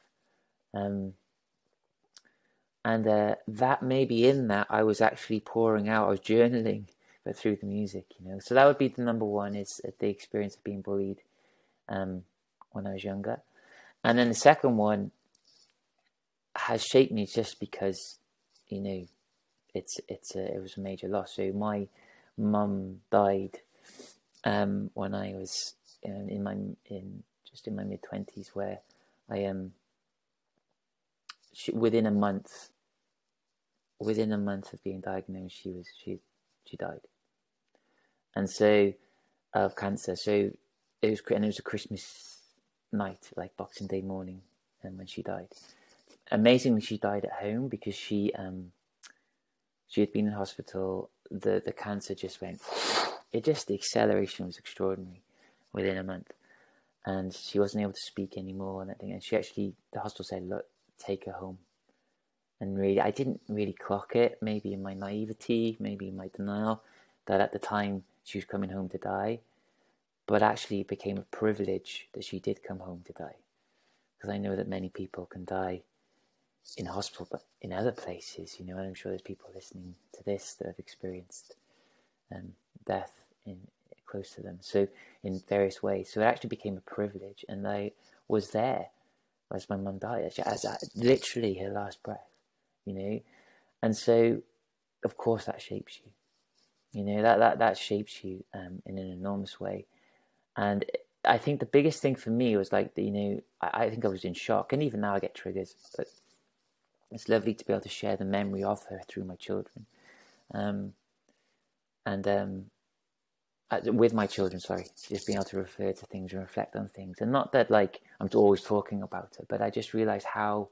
And that maybe in that I was actually pouring out, I was journaling, but through the music, you know. So that would be the number one, is the experience of being bullied when I was younger. And then the second one has shaped me just because, you know, it was a major loss. So my mum died when I was in my mid-20s, where I within a month of being diagnosed, she died, and so of cancer. So it was a Christmas night, like Boxing Day morning, and when she died. Amazingly, she died at home, because she had been in hospital. The cancer just went. The acceleration was extraordinary within a month, and she wasn't able to speak anymore and that thing. And the hospital said, "Look, take her home." And really, I didn't really clock it, maybe in my naivety, maybe in my denial, that at the time she was coming home to die. But actually, it became a privilege that she did come home to die, because I know that many people can die in hospital, but in other places, you know, and I'm sure there's people listening to this that have experienced death close to them, so in various ways. So it actually became a privilege, and I was there as my mum died, as literally her last breath, you know. And so, of course, that shapes you, you know, that shapes you in an enormous way. And I think the biggest thing for me was like, you know, I think I was in shock, and even now I get triggers, but it's lovely to be able to share the memory of her through my children, with my children, just being able to refer to things and reflect on things. And not that like I'm always talking about her, but I just realized how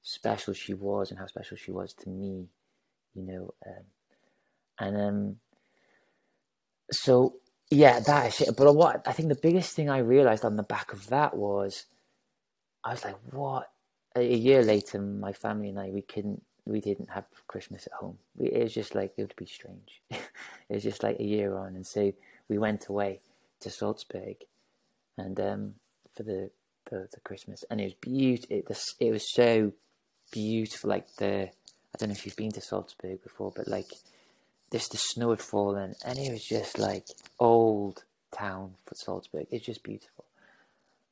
special she was, and how special she was to me, you know. So yeah, that is shit. But what I think the biggest thing I realized on the back of that was, I was like, what? A year later, my family and I, we didn't have Christmas at home. It was just like, it would be strange. It was just like a year on, and so we went away to Salzburg, and for the Christmas, and it was beautiful. It was so beautiful. Like I don't know if you've been to Salzburg before, but like the snow had fallen, and it was just like old town for Salzburg. It's just beautiful.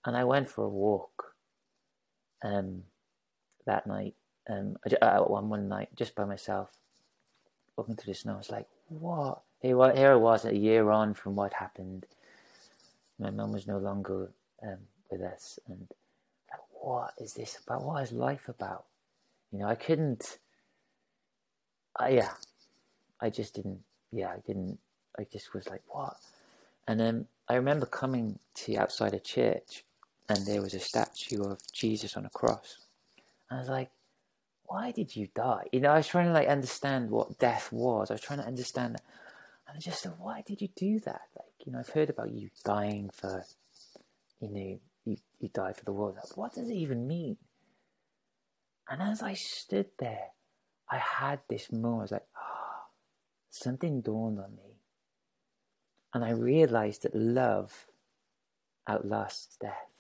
And I went for a walk that night, one night, just by myself, walking through the snow. I was like, what? Here I was, a year on from what happened. My mum was no longer with us, and like, what is this about? What is life about? You know, I just was like, what? And then I remember coming to outside a church, and there was a statue of Jesus on a cross. I was like, why did you die? You know, I was trying to like understand what death was. I was trying to understand that. And I just said, why did you do that? Like, you know, I've heard about you dying for, you know, you died for the world. Like, what does it even mean? And as I stood there, I had this moment. I was like, something dawned on me. And I realized that love outlasts death.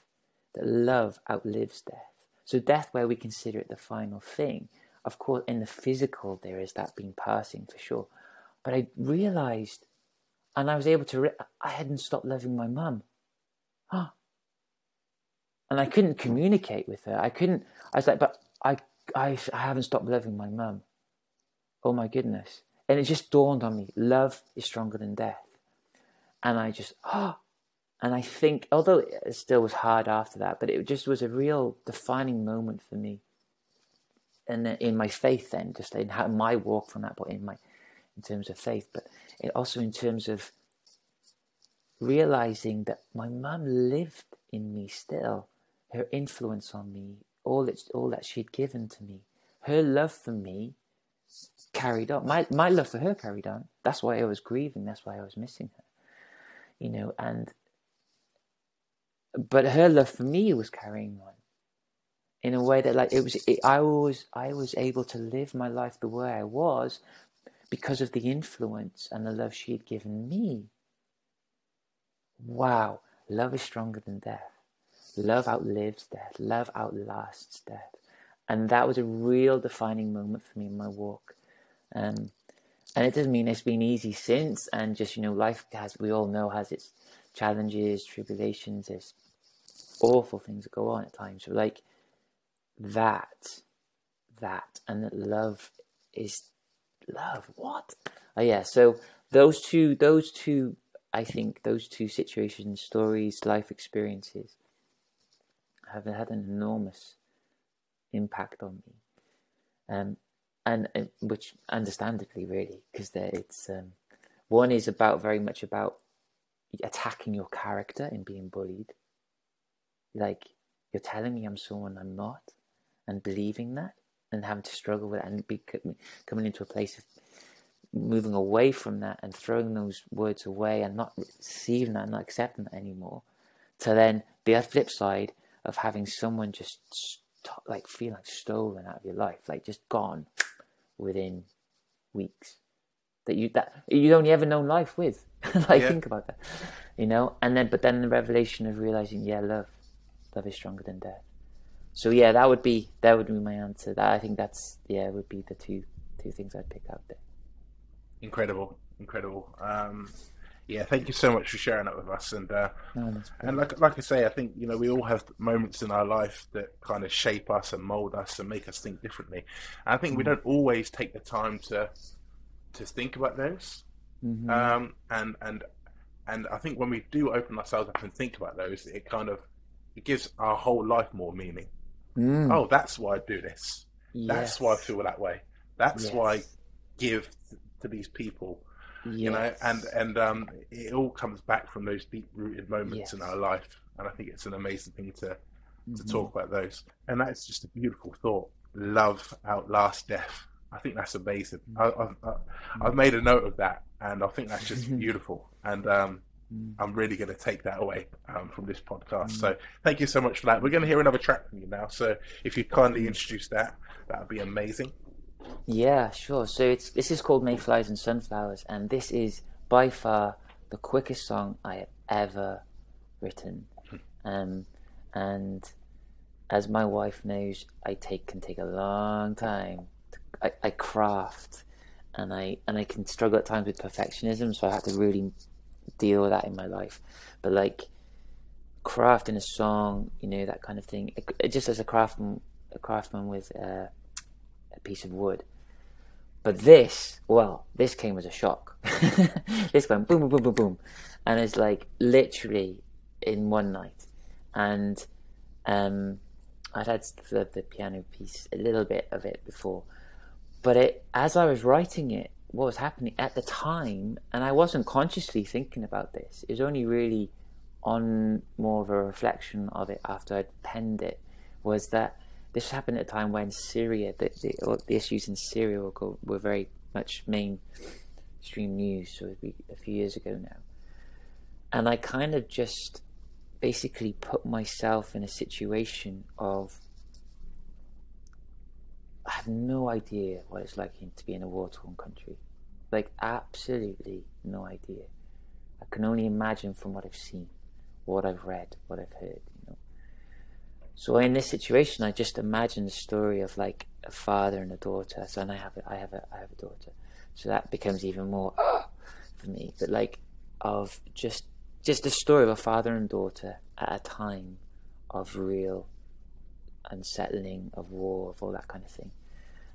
That love outlives death. So death, where we consider it the final thing, of course, in the physical, there is that being passing for sure. But I realized, and I was able to, I hadn't stopped loving my mum. And I couldn't communicate with her. I was like, but I haven't stopped loving my mum. Oh my goodness. And it just dawned on me, love is stronger than death. And I just, and I think, although it still was hard after that, but it just was a real defining moment for me. in my faith, then just in how my walk from that point in terms of faith, but it also in terms of realizing that my mum lived in me still, her influence on me, all that she'd given to me, her love for me carried on. My love for her carried on. That's why I was grieving. That's why I was missing her, you know. But her love for me was carrying on in a way that, like, I was able to live my life the way I was because of the influence and the love she had given me. Wow, love is stronger than death. Love outlives death. Love outlasts death. And that was a real defining moment for me in my walk. And it doesn't mean it's been easy since. And just, you know, life, as we all know, has its challenges, tribulations, there's awful things that go on at times. So like that, and that love is love. What? Oh yeah. So those two, I think those two situations, stories, life experiences, have had an enormous impact on me, and which understandably, really, because it's one is very much about attacking your character and being bullied. Like, you're telling me I'm someone I'm not, and believing that, and having to struggle with it, and coming into a place of moving away from that and throwing those words away and not receiving that and not accepting that anymore, to then the flip side of having someone just feel like stolen out of your life, like just gone within weeks, that you'd only ever known life with. Think about that, you know. But then the revelation of realizing, love is stronger than death. So that would be my answer. That, I think that's would be the two things I'd pick out there. Incredible. Thank you so much for sharing that with us. And like I say, I think, you know, we all have moments in our life that kind of shape us and mold us and make us think differently. And I think we don't always take the time to think about those. And I think when we do open ourselves up and think about those, it gives our whole life more meaning. Oh, that's why I do this. Yes. That's why I feel that way. That's why I give to these people. You know, and it all comes back from those deep-rooted moments in our life, and I think it's an amazing thing to talk about those. And that's just a beautiful thought. Love outlasts death. I think that's amazing. I've made a note of that, and I think that's just beautiful. And I'm really going to take that away from this podcast. So thank you so much for that. We're going to hear another track from you now. So if you kindly introduce that would be amazing. Yeah, sure. So this is called Mayflies and Sunflowers, and this is by far the quickest song I have ever written. And as my wife knows, can take a long time. I craft, and I can struggle at times with perfectionism, so I have to really deal with that in my life. But like crafting a song, you know, that kind of thing, it just as a craftsman with a piece of wood. But this came as a shock. This went boom, boom, boom, boom, boom, and it's like literally in one night. And I'd had the piano piece, a little bit of it before, but as I was writing it, what was happening at the time, and I wasn't consciously thinking about this, it was only really on more of a reflection of it after I'd penned it, was that this happened at a time when Syria, the issues in Syria were very much mainstream news, so it'd be a few years ago now. And I kind of just basically put myself in a situation of, I have no idea what it's like to be in a war-torn country. Like, absolutely no idea. I can only imagine from what I've seen, what I've read, what I've heard, you know. So in this situation, I just imagine the story of like a father and a daughter. So, and I have a daughter. So that becomes even more for me. But like, of just the story of a father and daughter at a time of real unsettling, of war, of all that kind of thing.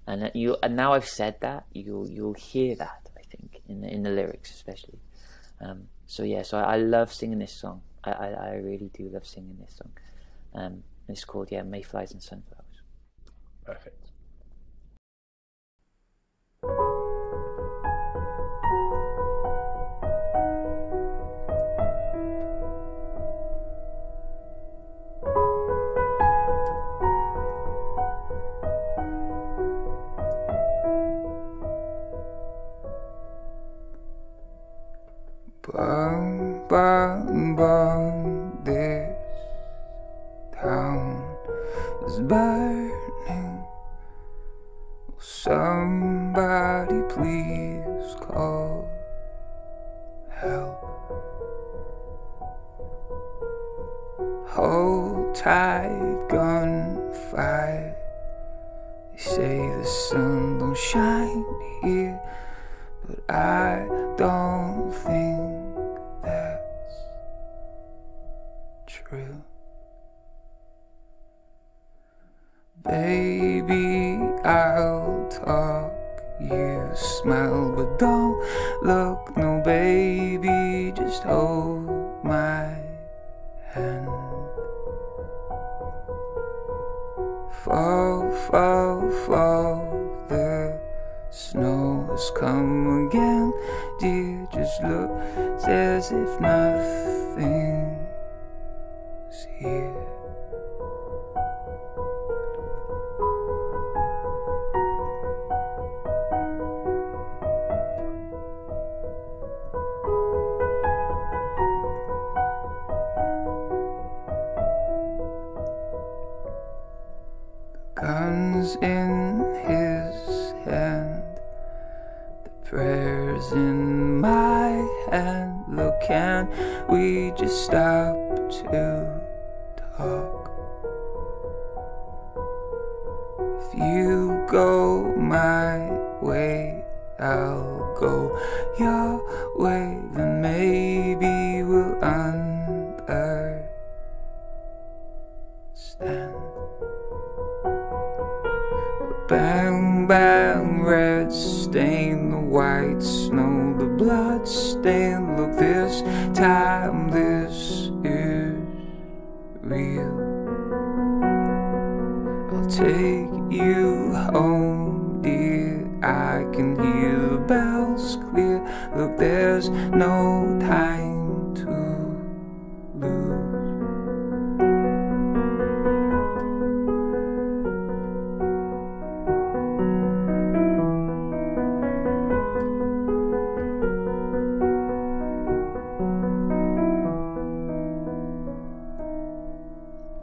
And now I've said that, you'll hear that, I think, in the lyrics especially. So I love singing this song. I really do love singing this song. It's called Mayflies and Sunflowers. Perfect. burning. Will somebody please call help? Hold tight, gunfire. They say the sun don't shine here, but I don't think that's true. Baby, I'll talk, you smile, but don't look, no baby, just hold my hand. Fall, fall, fall, the snow has come again, dear, just look as if nothing was here. Guns in his hand, the prayers in my hand. Look, can we just stop to talk? If you go my way, I'll go your way, then maybe we'll understand. Bang, bang, red stain, the white snow, the blood stain. Look, this time this is real. I'll take you home, dear, I can hear the bells clear. Look, there's no time to lose.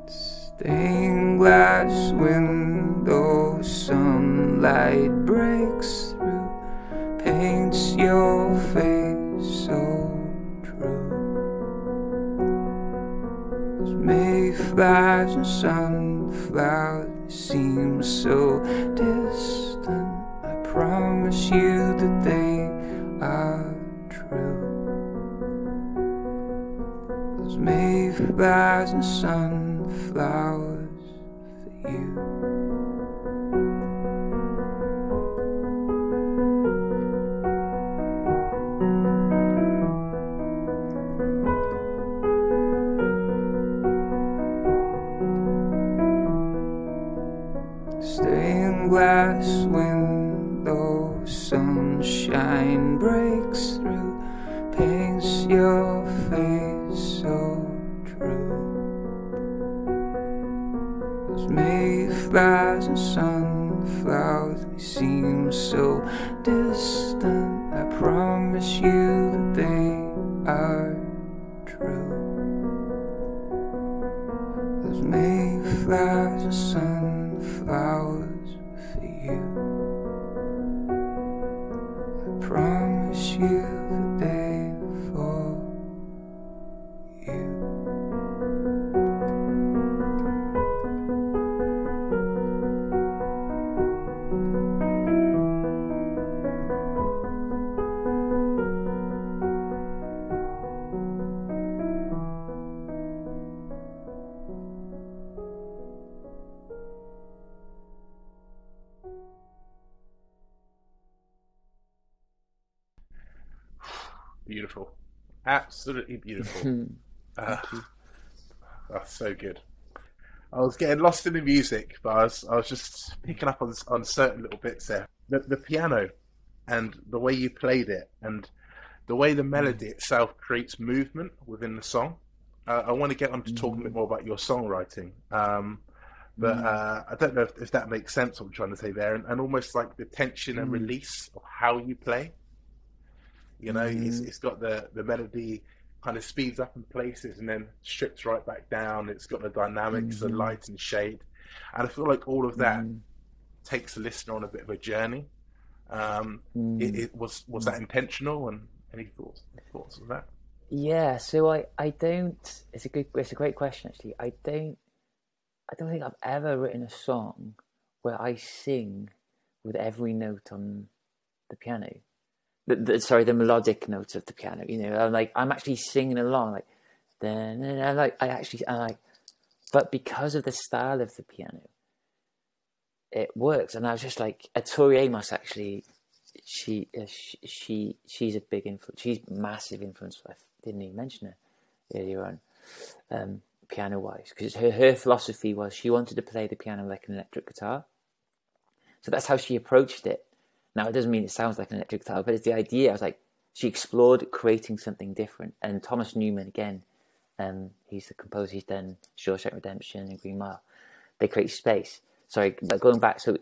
Stained glass window, sunlight breaks through, paints your face so true. Those mayflies and sunflowers seem so distant. I promise you that they are true. Those mayflies and sunflowers for you. Stained glass window, sunshine breaks through, paints your face so true. Those mayflies and sunflowers may seem so distant. I promise you that they are true. Those mayflies and sunflowers for you. I promise you that they're for you. Beautiful. Absolutely beautiful. That's so good. I was getting lost in the music, but I was just picking up on certain little bits there. The piano and the way you played it and the way the melody itself creates movement within the song. I want to get on to talking a bit more about your songwriting. But I don't know if that makes sense what I'm trying to say there. And almost like the tension and release of how you play. You know, it's got the melody kind of speeds up in places and then strips right back down. It's got the dynamics, the light and shade. And I feel like all of that takes the listener on a bit of a journey. It was that intentional, and any thoughts on that? Yeah, so I don't. It's a great question actually. I don't think I've ever written a song where I sing with every note on the piano. The melodic notes of the piano. You know, I'm actually singing along, like then, and but because of the style of the piano, it works. And I was just like, Tori Amos actually, she's a big influence. She's massive influence. I didn't even mention her earlier on, piano wise, because her philosophy was she wanted to play the piano like an electric guitar. So that's how she approached it. Now, it doesn't mean it sounds like an electric guitar, but it's the idea. I was like, she explored creating something different. And Thomas Newman, again, he's the composer. He's done Shawshank Redemption and Green Mile. They create space. Sorry, but going back, so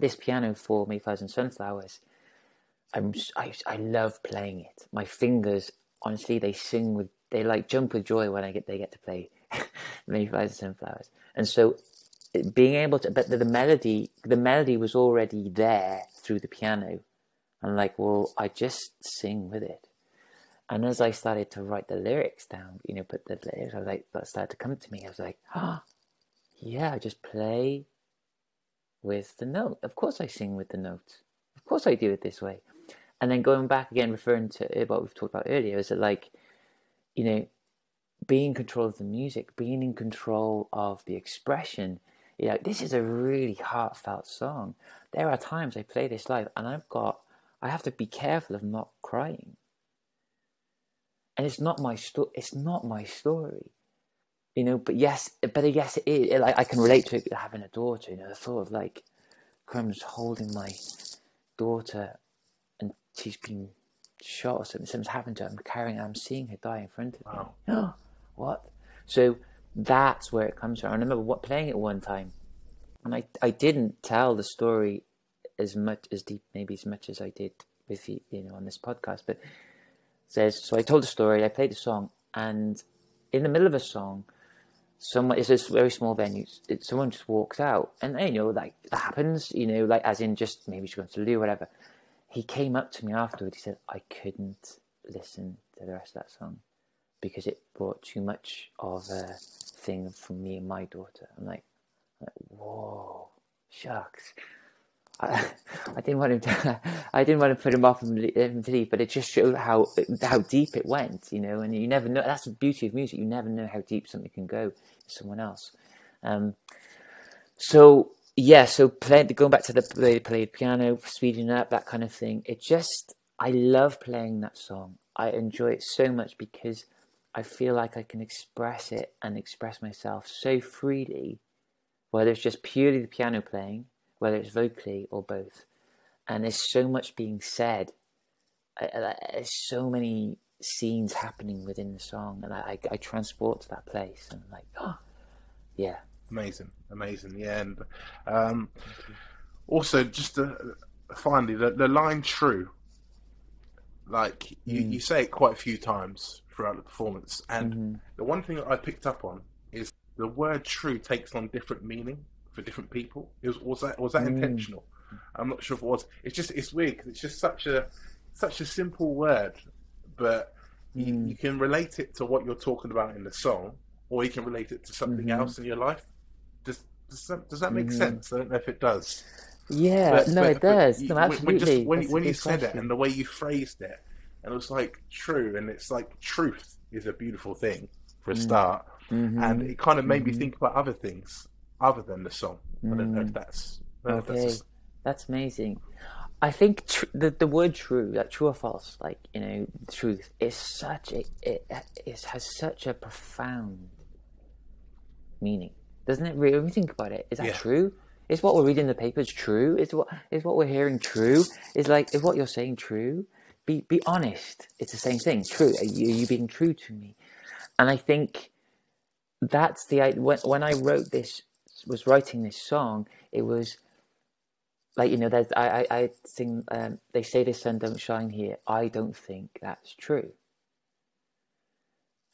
this piano for Mayflies and Sunflowers, I love playing it. My fingers, honestly, they like jump with joy when they get to play Mayflies and Sunflowers. And so being able to, but the melody was already there through the piano. I'm like, well, I just sing with it. And as I started to write the lyrics down, put the lyrics, that started to come to me. I was like, yeah, I just play with the note. Of course I sing with the notes. Of course I do it this way. And then going back again, referring to what we've talked about earlier, is that being in control of the music, being in control of the expression. This is a really heartfelt song. There are times I play this live and I have to be careful of not crying. And it's not my story. But yes, it is. I can relate to it, having a daughter. The thought of Crumbs holding my daughter and she's been shot or something's happened to her. I'm seeing her die in front of me. Wow. What? So that's where it comes from. I remember playing it one time, and I didn't tell the story as much as I did with you, on this podcast. But so I told the story. I played the song, and in the middle of a song, it's this very small venue. Someone just walks out, and that happens. As in just maybe she's going to the loo, whatever. He came up to me afterwards. He said, "I couldn't listen to the rest of that song because it brought too much of a thing from me and my daughter." I'm like, whoa, shucks. I didn't want him to. I didn't want to put him off and leave, but it just showed how deep it went, And you never know. That's the beauty of music. You never know how deep something can go with someone else. So going back to the way they played piano, speeding up, that kind of thing. I love playing that song. I enjoy it so much because I feel like I can express it and express myself so freely, whether it's just purely the piano playing, whether it's vocally or both. And there's so much being said. There's so many scenes happening within the song, and I transport to that place, and I'm like, oh, yeah. Amazing, yeah. And also, just finally, the line "true," you say it quite a few times throughout the performance, and the one thing that I picked up on is the word "true" takes on different meaning for different people. Was that intentional? I'm not sure if it was. It's weird because it's just such a simple word, but you can relate it to what you're talking about in the song, or you can relate it to something else in your life. Does that make sense? I don't know if it does. Yeah, it does. No, absolutely. When you said it and the way you phrased it, and it was like true, and it's like truth is a beautiful thing for a start, and it kind of made me think about other things other than the song. I don't know if that's that's amazing. I think the word "true," like true or false, truth, is it has such a profound meaning, doesn't it? Really, when you think about it, is that true? Is what we're reading in the papers true? Is what we're hearing true? Is what you're saying true? Be honest. It's the same thing. True. Are you being true to me? And I think that's when I was writing this song, it was I sing. They say the sun don't shine here. I don't think that's true.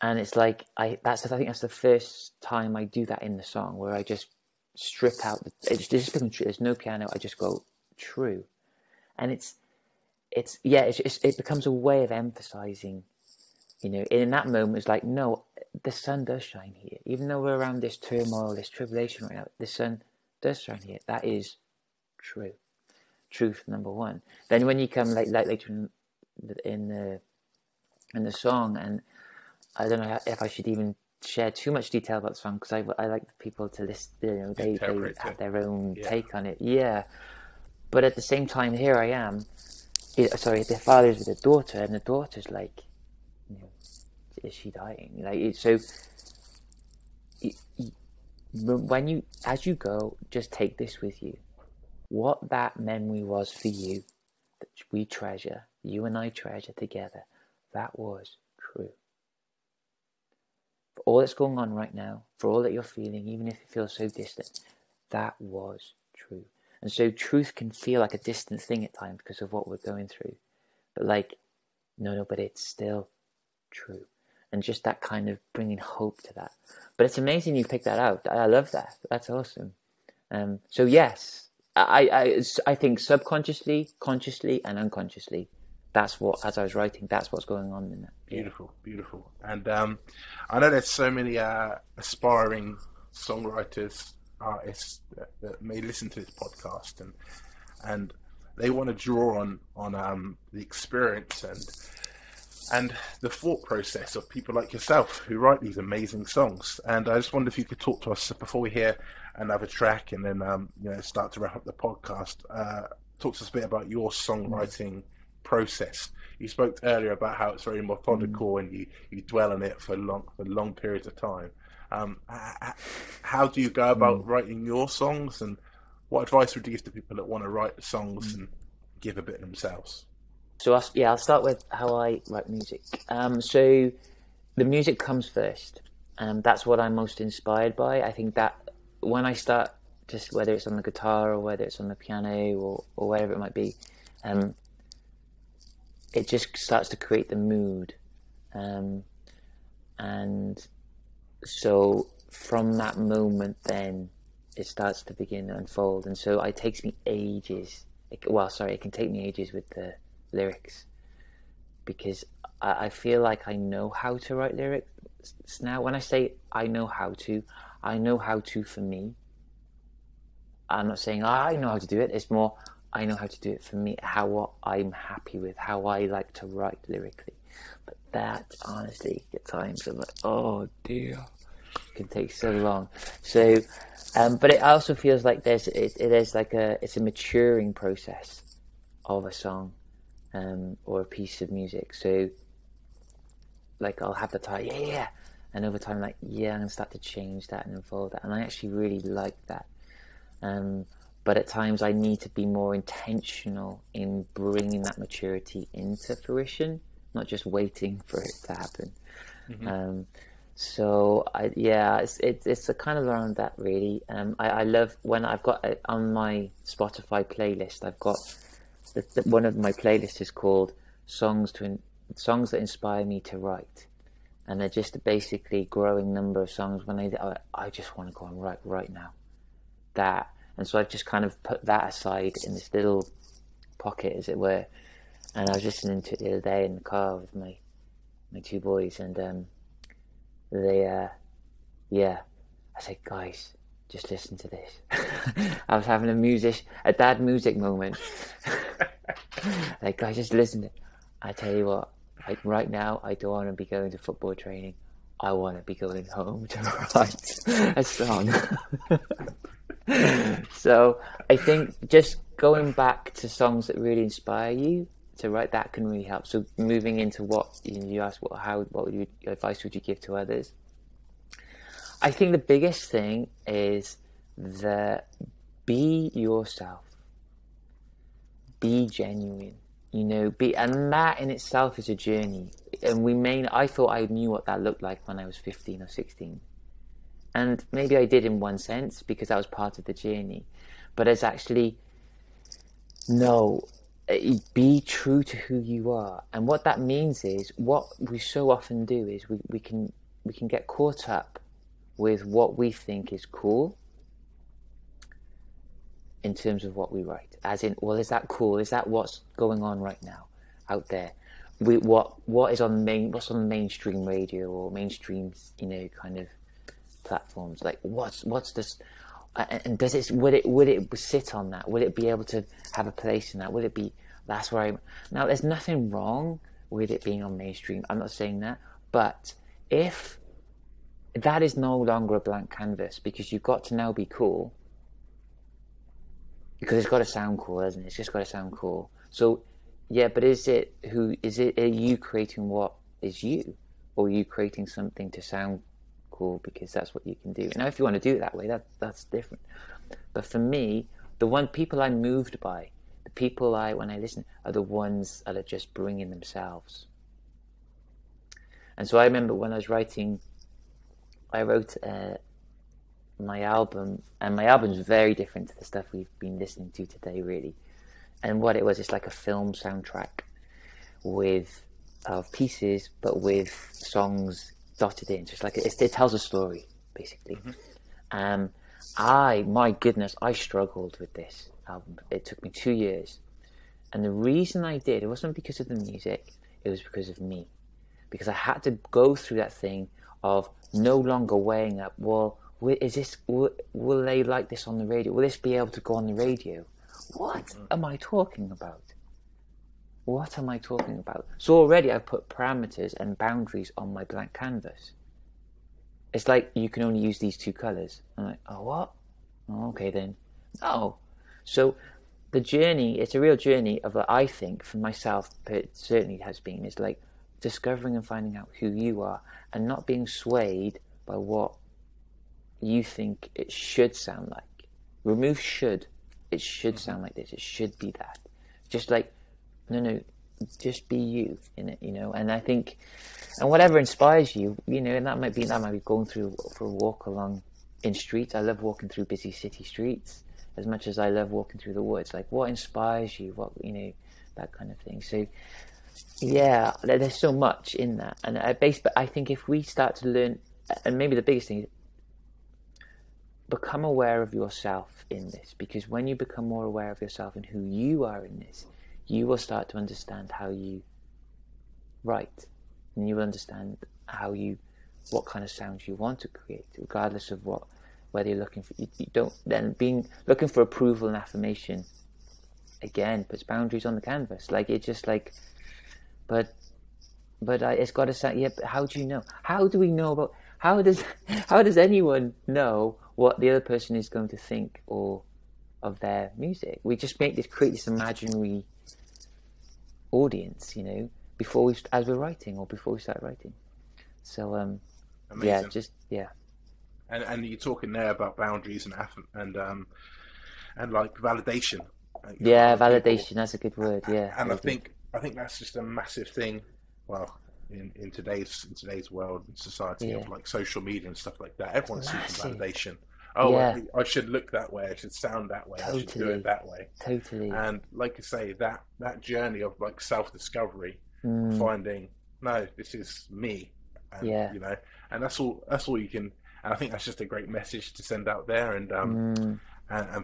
And it's I think that's the first time I do that in the song, where I just strip out, it just becomes true. There's no piano. I just go true, and it becomes a way of emphasizing. You know, in that moment, it's like, no, the sun does shine here. Even though we're around this turmoil, this tribulation right now, the sun does shine here. That is true. Truth number one. Then when you come like later in the song, and I don't know if I should even share too much detail about the song, because I like people to listen. You know, they have their own take on it. Yeah, but at the same time, here I am. The father's with the daughter, and the daughter's like, you know, is she dying? Like, so as you go, just take this with you. What that memory was for you, that we treasure, you and I treasure together, that was true. For all that's going on right now, for all that you're feeling, even if it feels so distant, that was true. And so truth can feel like a distant thing at times because of what we're going through. But like, no, but it's still true. And just that kind of bringing hope to that. But it's amazing you picked that out. I love that. That's awesome. So yes, I think subconsciously, consciously, and unconsciously, that's what, as I was writing, that's what's going on in that. Beautiful, beautiful. And I know there's so many aspiring songwriters, artists that may listen to this podcast, and they want to draw on the experience and the thought process of people like yourself who write these amazing songs. And I just wondered if you could talk to us before we hear another track and then start to wrap up the podcast. Talk to us a bit about your songwriting process. You spoke earlier about how it's very methodical and you dwell on it for long periods of time. How do you go about writing your songs, and what advice would you give to people that want to write songs and give a bit of themselves? So I'll start with how I write music. So the music comes first. That's what I'm most inspired by. I think that when I start, just whether it's on the guitar or whether it's on the piano or wherever it might be, it just starts to create the mood. And so from that moment, then it starts to begin to unfold. And so it takes me ages. It can take me ages with the lyrics, because I feel like I know how to write lyrics now. When I say I know how to for me. I'm not saying I know how to do it. It's more I know how to do it for me, what I'm happy with, how I like to write lyrically. But that, honestly, at times I'm like, oh dear, it can take so long. So, but it also feels like it's a maturing process of a song. Or a piece of music. So like I'll have the title, and over time, like, I'm gonna start to change that and unfold that, and I actually really like that. But at times I need to be more intentional in bringing that maturity into fruition, not just waiting for it to happen. So it's a kind of around that really. I love when I've got on my Spotify playlist, I've got one of my playlists is called songs that inspire me to write, and they're just basically growing number of songs when I just want to go and write right now. And so I've just kind of put that aside in this little pocket, as it were. And I was listening to it the other day in the car with my two boys, and I said, guys, just listen to this. I was having a dad music moment. Like, guys, just listen to it. I tell you what, like right now, I don't want to be going to football training. I want to be going home to write a song. So I think just going back to songs that really inspire you to write, that can really help. So moving into what you asked, what advice would you give to others? I think the biggest thing is that be yourself, be genuine, and that in itself is a journey. And I thought I knew what that looked like when I was 15 or 16. And maybe I did in one sense, because that was part of the journey. But it's actually, no, be true to who you are. And what that means is, what we so often do is we can get caught up with what we think is cool, in terms of what we write. As in, well, is that cool? Is that what's going on right now out there? What is on what's on mainstream radio or mainstream, kind of platforms? Like, what's this? And would it sit on that? Would it be able to have a place in that? Would it be, that's where now there's nothing wrong with it being on mainstream. I'm not saying that, but if that is no longer a blank canvas, because you've got to now be cool, because it's got to sound cool, hasn't it? It's just got to sound cool. So, yeah, but are you creating what is you? Or are you creating something to sound cool because that's what you can do? Now, if you want to do it that way, that's different. But for me, people I'm moved by, the people when I listen, are the ones that are just bringing themselves. And so I remember when I was writing, I wrote my album, and my album's very different to the stuff we've been listening to today, really. And what it was, it's like a film soundtrack of pieces, but with songs dotted in. So it's like it tells a story, basically. My goodness, I struggled with this album. It took me 2 years, and the reason I did, it wasn't because of the music, it was because of me, because I had to go through that thing of no longer weighing up, well, will they like this on the radio? Will this be able to go on the radio? What am I talking about? What am I talking about? So already I've put parameters and boundaries on my blank canvas. It's like, you can only use these 2 colours. I'm like, oh, what? Oh, okay then. No. So the journey, it's a real journey of, I think, for myself, but it certainly has been, it's like discovering and finding out who you are and not being swayed by what you think it should sound like. Remove should. It should sound like this. It should be that. Just like, no, just be you in it, And I think, and whatever inspires you, and that might be going through for a walk along in streets. I love walking through busy city streets as much as I love walking through the woods. Like, what inspires you? What, that kind of thing. So, yeah, there's so much in that. And but I think if we start to learn, and maybe the biggest thing is, become aware of yourself in this, because when you become more aware of yourself and who you are in this, you will start to understand how you write, and you will understand what kind of sounds you want to create, regardless of whether you're looking for. You don't then looking for approval and affirmation. Again, puts boundaries on the canvas. Like, it's just like, but it's got to sound. Yeah, but how do you know? How do we know about? How does anyone know what the other person is going to think or of their music? We just create this imaginary audience, as we're writing or before we start writing. So, Amazing. yeah. And you're talking there about boundaries and like validation. Yeah, validation. People. That's a good word. Yeah. And I think that's just a massive thing. Well, in today's world and society of like social media and stuff like that, everyone's seeking validation. Oh, yeah. I should look that way. I should sound that way. Totally. I should do it that way. Totally. And like you say, that journey of like self-discovery, finding, no, this is me. And, and that's all you can. And I think that's just a great message to send out there, and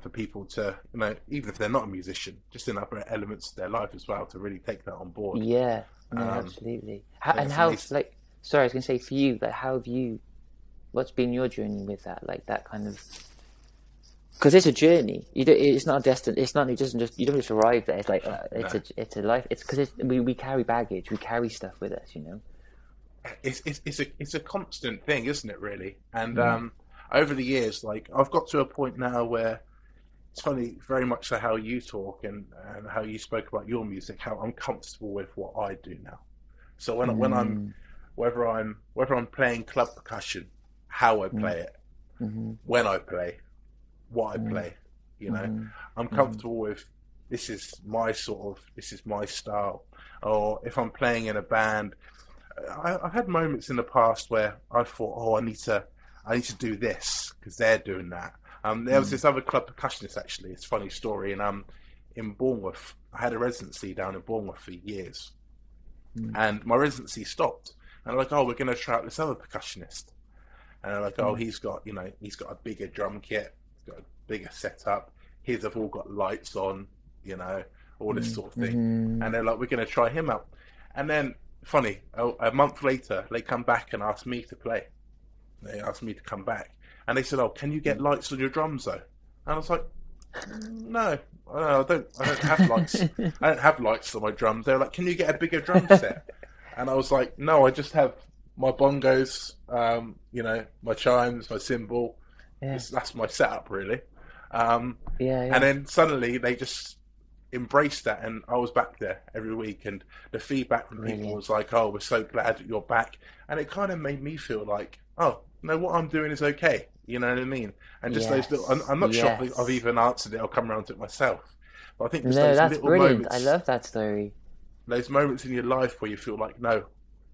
for people to, even if they're not a musician, just in other elements of their life as well, to really take that on board. Yeah, absolutely. Sorry, I was going to say, for you, like, what's been your journey with that? Like, that kind of, because it's a journey. It's not a destination. It's not. It doesn't just. You don't just arrive there. It's like it's a life. It's because we carry baggage. We carry stuff with us. It's a constant thing, isn't it? Really. And over the years, like, I've got to a point now where it's funny, very much so how you talk and how you spoke about your music. How I'm comfortable with what I do now. So when I'm whether I'm playing club percussion, how I play it, when I play, what I play, I'm comfortable with, this is my style. Or if I'm playing in a band, I've had moments in the past where I thought, oh, I need to do this because they're doing that. There was this other club percussionist, actually, it's a funny story, and in Bournemouth, I had a residency down in Bournemouth for years, and my residency stopped, and I'm like, oh, we're going to try out this other percussionist. And they're like, oh, he's got a bigger drum kit, he's got a bigger setup, his have all got lights on, all this sort of thing. And they're like, we're going to try him out. And then, funny, a month later, they come back and ask me to play. They asked me to come back. And they said, oh, can you get lights on your drums, though? And I was like, no, I don't have lights. I don't have lights on my drums. They're like, can you get a bigger drum set? And I was like, no, I just have my bongos, my chimes, my cymbal. Yeah. That's my setup, really. And then suddenly they just embraced that, and I was back there every week, and the feedback from people was like, oh, we're so glad that you're back. And it kind of made me feel like, oh, no, what I'm doing is okay. You know what I mean? And just those little, I'm not sure if I've even answered it. I'll come around to it myself. But I think just those that's little brilliant. moments. I love that story. Those moments in your life where you feel like, no,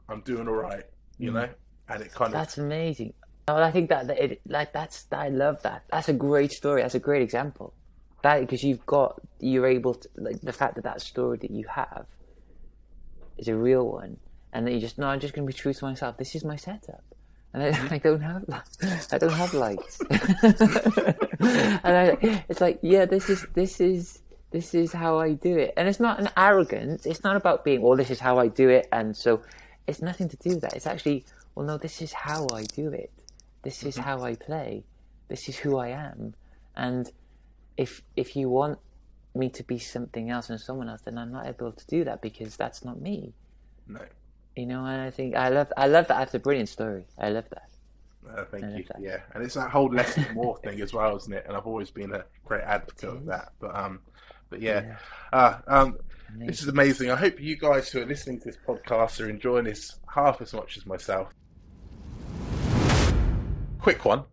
I'm doing all right, and it kind of... That's amazing. Oh, I think I love that. That's a great story. That's a great example. That, because you're able to, like, the fact that story that you have is a real one, and that you just, no, I'm just going to be true to myself. This is my setup. And I don't have lights. And it's like, yeah, this is how I do it. And it's not an arrogance. It's not about being, well, this is how I do it. And so it's nothing to do with that. It's actually, well, no, this is how I do it. This is how I play. This is who I am. And if you want me to be something else and someone else, then I'm not able to do that, because that's not me. No. And I think I love that. That's a brilliant story. I love that. Thank you. Yeah, and it's that whole less is more thing as well, isn't it? And I've always been a great advocate of that. But yeah. This is amazing. I hope you guys who are listening to this podcast are enjoying this half as much as myself. Quick one.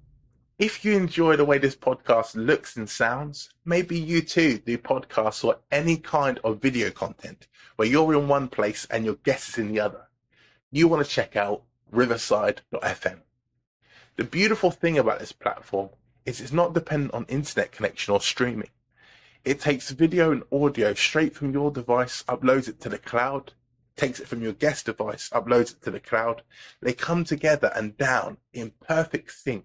If you enjoy the way this podcast looks and sounds, maybe you too do podcasts or any kind of video content where you're in one place and your guest is in the other. You want to check out riverside.fm. The beautiful thing about this platform is it's not dependent on internet connection or streaming. It takes video and audio straight from your device, uploads it to the cloud, takes it from your guest device, uploads it to the cloud. They come together and down in perfect sync.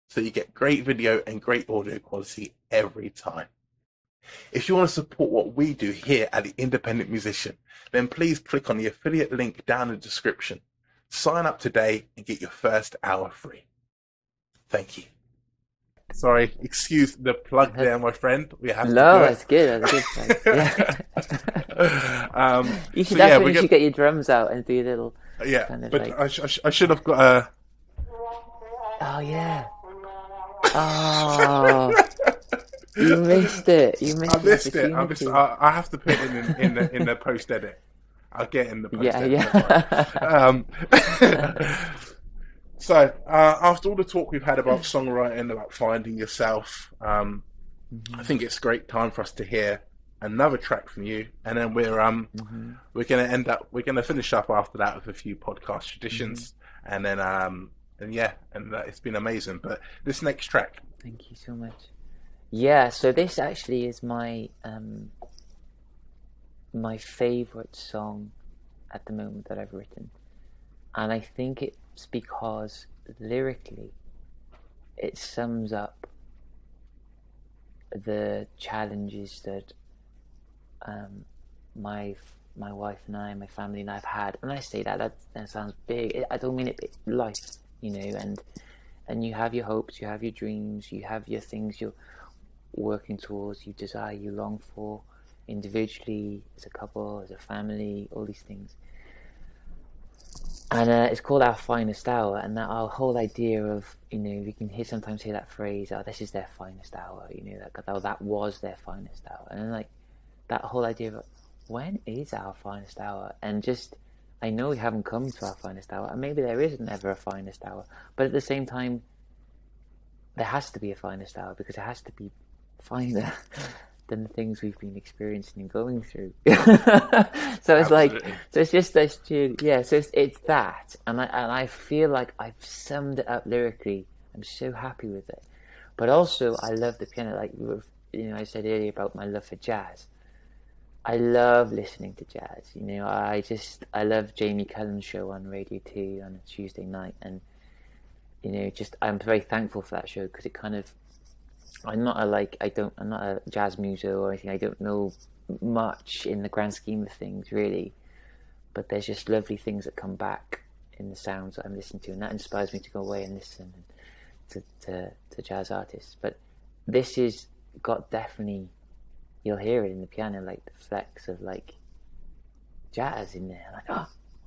So you get great video and great audio quality every time. If you want to support what we do here at The Independent Musician, then please click on the affiliate link down in the description. Sign up today and get your first hour free. Thank you. Sorry, excuse the plug there, my friend. We have to do it. That's good. That's good. You should you should get your drums out and do a little. Yeah, kind of, but like... I should have got a. Oh yeah. Oh, you missed it. I missed it. I have to put it in the post edit. I'll get in the post edit. Yeah. So after all the talk we've had about songwriting, about finding yourself, I think it's a great time for us to hear another track from you, and then we're going to finish up after that with a few podcast traditions, and then it's been amazing. But this next track, thank you so much. Yeah, so this actually is my my favorite song at the moment that I've written, and I think it's because lyrically it sums up the challenges that my wife and I, my family and I have had. When I say that sounds big. I don't mean it. It's life, and you have your hopes, you have your dreams, you have your things you're working towards, you desire, you long for, individually, as a couple, as a family, all these things. And it's called Our Finest Hour, and that our whole idea of, we can sometimes hear that phrase, oh, this is their finest hour, that was their finest hour. And then, like, that whole idea of, when is our finest hour? And just, I know we haven't come to our finest hour, and maybe there isn't ever a finest hour, but at the same time, there has to be a finest hour, because it has to be finer than the things we've been experiencing and going through. So it's like, so it's just this, so it's that, and I feel like I've summed it up lyrically. I'm so happy with it, but also I love the piano. Like I said earlier about my love for jazz. I love listening to jazz. I love Jamie Cullum's show on Radio 2 on a Tuesday night, and I'm very thankful for that show, because it kind of I'm not a jazz muso or anything. I don't know much in the grand scheme of things, really. But there's just lovely things that come back in the sounds that I'm listening to, and that inspires me to go away and listen to jazz artists. But this is got definitely, you'll hear it in the piano, like the flecks of like jazz in there. Like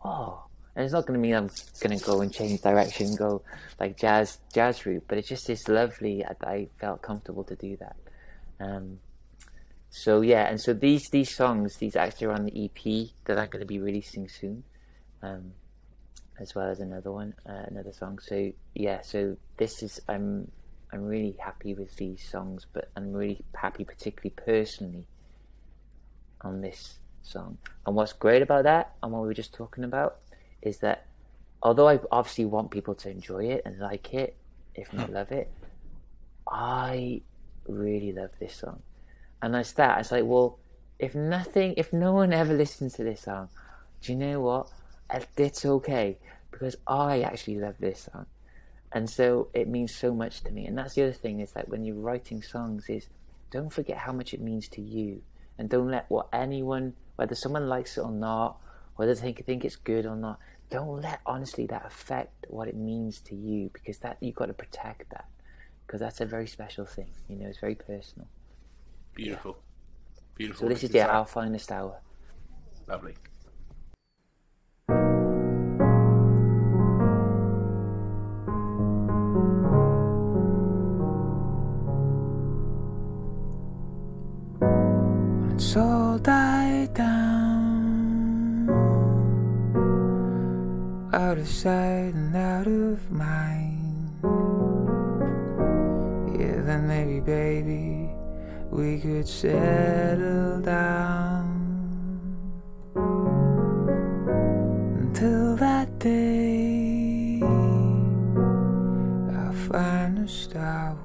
oh. And it's not going to mean I'm going to go and change direction, go like jazz route, but it just is lovely. I felt comfortable to do that. So yeah, and so these songs, these actually are on the EP that I'm going to be releasing soon, as well as another song. So yeah, so this is I'm really happy with these songs, but I'm really happy, particularly personally, on this song. And what's great about that, and what we were just talking about, is that although I obviously want people to enjoy it and like it, if not love it, I really love this song. And it's like, well, if no one ever listens to this song, do you know what? It's okay, because I actually love this song. And so it means so much to me. And that's the other thing, is that when you're writing songs, is don't forget how much it means to you. And don't let whether someone likes it or not, whether they think it's good or not, don't let, honestly, that affect what it means to you, because that you've got to protect that, because that's a very special thing. It's very personal. Beautiful. Beautiful. So this is Our Finest Hour. Lovely. When it's all died down, out of sight and out of mind, yeah, then maybe, baby, we could settle down. Until that day, our finest hour.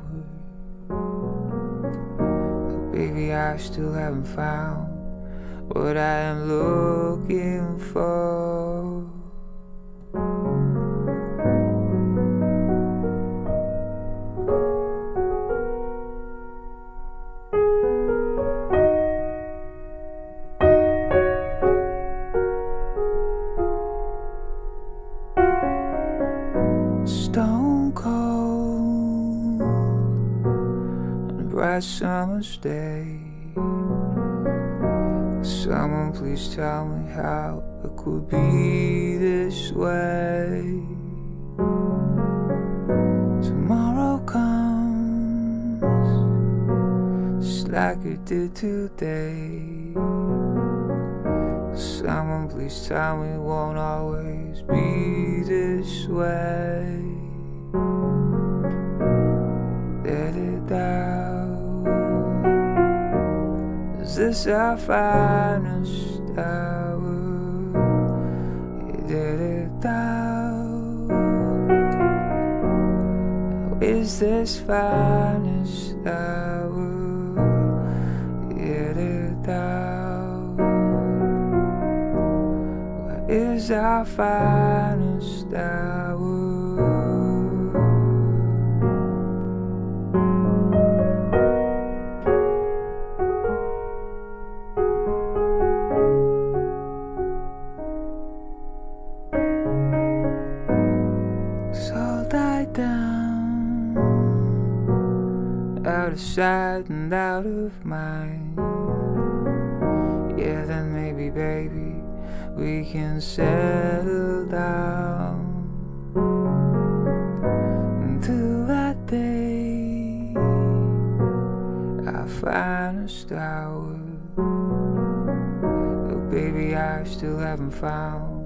But baby, I still haven't found what I am looking for. Stone cold on a bright summer's day. Someone please tell me how it could be this way. Tomorrow comes just like it did today. Someone please tell me it won't always be this way. Let it down. Is this our finest hour? Let it down. Is this finest hour? Let it down. What is our finest hour? Down, out of sight and out of mind. Yeah, then maybe, baby, we can settle down. Until that day, our finest hour. Oh, baby, I still haven't found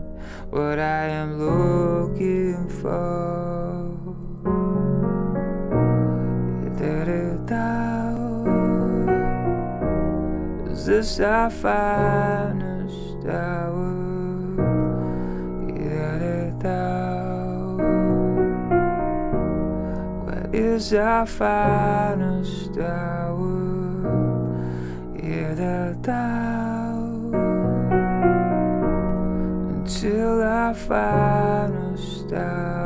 what I am looking for. Let it down. Is this our finest hour? Let it down. What is our finest hour? Let it down. Until our finest hour.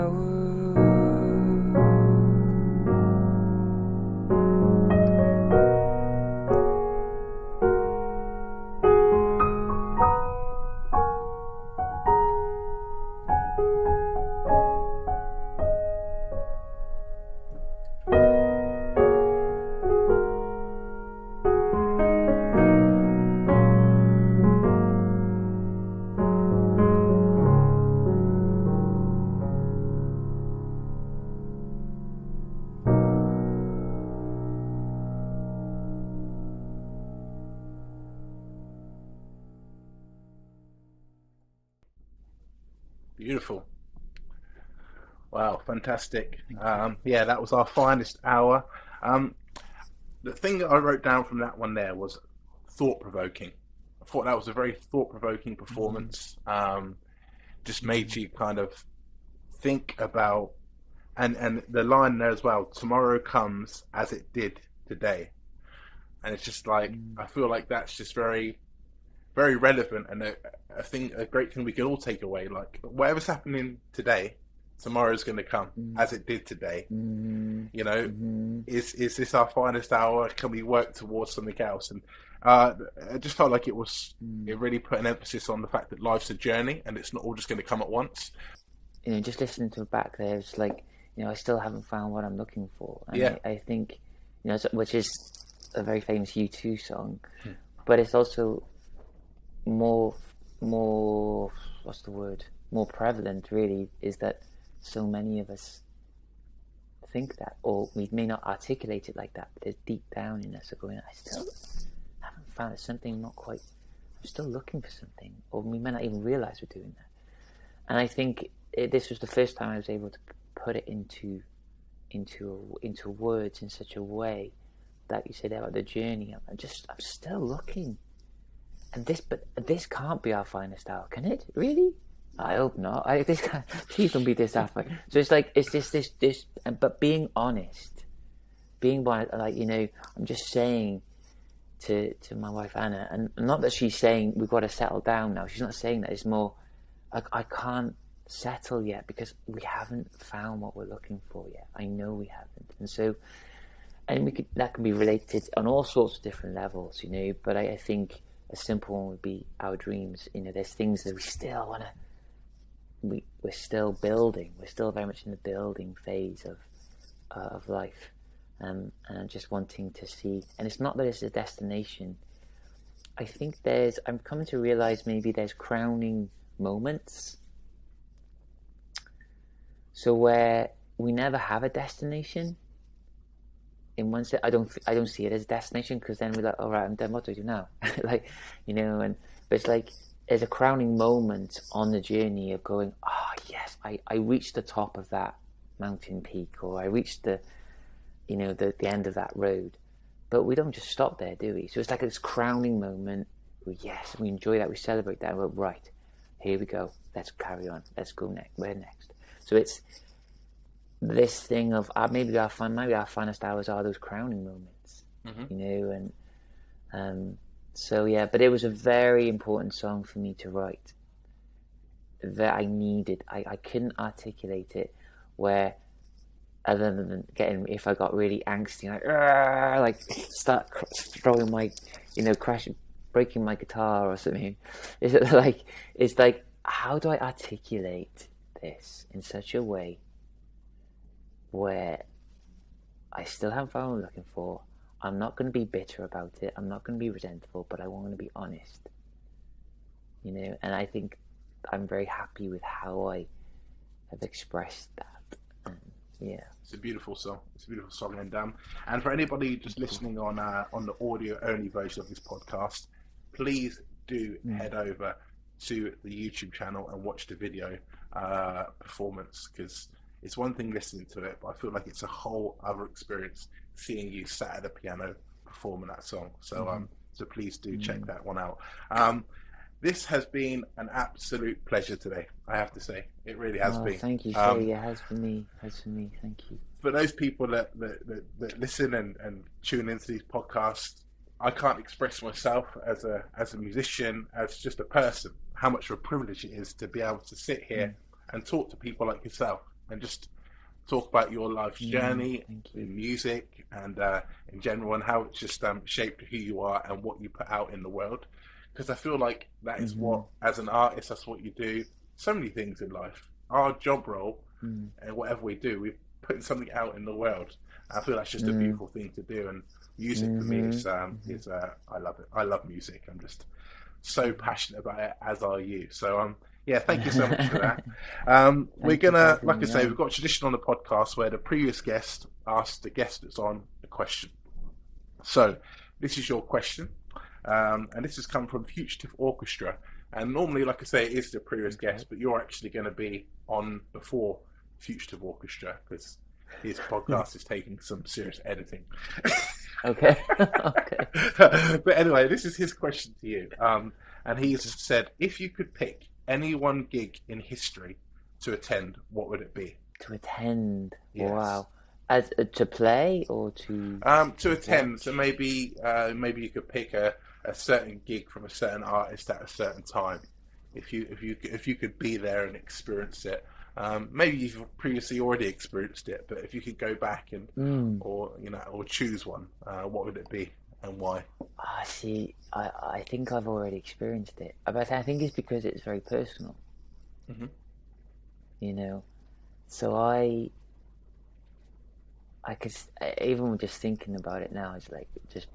Beautiful. Wow, fantastic. Yeah, that was our finest hour. The thing that I wrote down from that one there was thought-provoking. I thought that was a very thought-provoking performance. Just made you kind of think about, and the line there as well, tomorrow comes as it did today. And it's just like, I feel like that's just very, very relevant, and a great thing we can all take away. Like, whatever's happening today, tomorrow's going to come as it did today. You know, is this our finest hour? Can we work towards something else? And I just felt like it really put an emphasis on the fact that life's a journey and it's not all just going to come at once. You know, just listening to it back there, it's like, you know, I still haven't found what I'm looking for. And Yeah. I think, you know, which is a very famous U2 song, but it's also more, what's the word? More prevalent, really, is that so many of us think that, or we may not articulate it like that, but it's deep down in us are going, I still haven't found it, something not quite, I'm still looking for something, or we may not even realize we're doing that. And I think this was the first time I was able to put it into words in such a way that you said about the journey. I'm still looking, and this can't be our finest hour, can it? Really? I hope not. Please don't be this halfway. So it's like, it's this, but being honest, like, you know, I'm just saying to my wife Anna, and not that she's saying we've got to settle down now. She's not saying that. It's more like, I can't settle yet because we haven't found what we're looking for yet. I know we haven't, and so, and that can be related on all sorts of different levels, you know. But I think a simple one would be our dreams. You know, there's things that we still want to. We're still building. We're still very much in the building phase of life, and just wanting to see. And it's not that it's a destination. I think I'm coming to realize maybe there's crowning moments. So where we never have a destination. In one sense, I don't see it as a destination, because then we're like, all right, I'm done. What do I do now? Like, you know, but it's like, there's a crowning moment on the journey of going, oh yes, I reached the top of that mountain peak, or I reached the end of that road. But we don't just stop there, do we? So it's like this crowning moment. Yes, we enjoy that, we celebrate that. We're right, here we go. Let's carry on. Let's go next. Where next? So it's this thing of maybe our finest hours are those crowning moments, you know, and. So yeah, but it was a very important song for me to write, that I needed. I couldn't articulate it, where other than if I got really angsty, like start throwing my, you know, breaking my guitar or something. It's like how do I articulate this in such a way where I still haven't found what I'm looking for. I'm not going to be bitter about it. I'm not going to be resentful, but I want to be honest. You know, and I think I'm very happy with how I have expressed that. Yeah, it's a beautiful song. And for anybody just listening on the audio only version of this podcast, please do head over to the YouTube channel and watch the video performance, because it's one thing listening to it, but I feel like it's a whole other experience seeing you sat at the piano performing that song. So so please do check that one out. This has been an absolute pleasure today, I have to say. It really has been. Thank you, Shay. It has for me. Thank you. For those people that listen and tune into these podcasts, I can't express myself as a musician, as just a person, how much of a privilege it is to be able to sit here and talk to people like yourself and just talk about your life's journey in music and in general, and how it's just shaped who you are and what you put out in the world. Because I feel like that is what, as an artist, that's what you do. So many things in life. Our job role and whatever we do, we're putting something out in the world. I feel that's just a beautiful thing to do. And music for me is I love it. I love music. I'm just so passionate about it, as are you. So yeah, thank you so much for that. We're gonna, like I say, we've got a tradition on the podcast where the previous guest asks the guest that's on a question. So this is your question, and this has come from Fugitive Orchestra. And normally, like I say, it is the previous guest, but you're actually going to be on before Fugitive Orchestra because his podcast is taking some serious editing. Okay. Okay. But anyway, this is his question to you. And he's said, if you could pick any one gig in history to attend, what would it be? To attend. Yes. Wow. As to play or to attend. watch? So maybe you could pick a certain gig from a certain artist at a certain time. If you could be there and experience it. Maybe you've previously already experienced it, but if you could go back and or choose one, what would it be and why? See, I think I've already experienced it, but I think it's because it's very personal. Mm-hmm. You know, so I could, even just thinking about it now, it's like just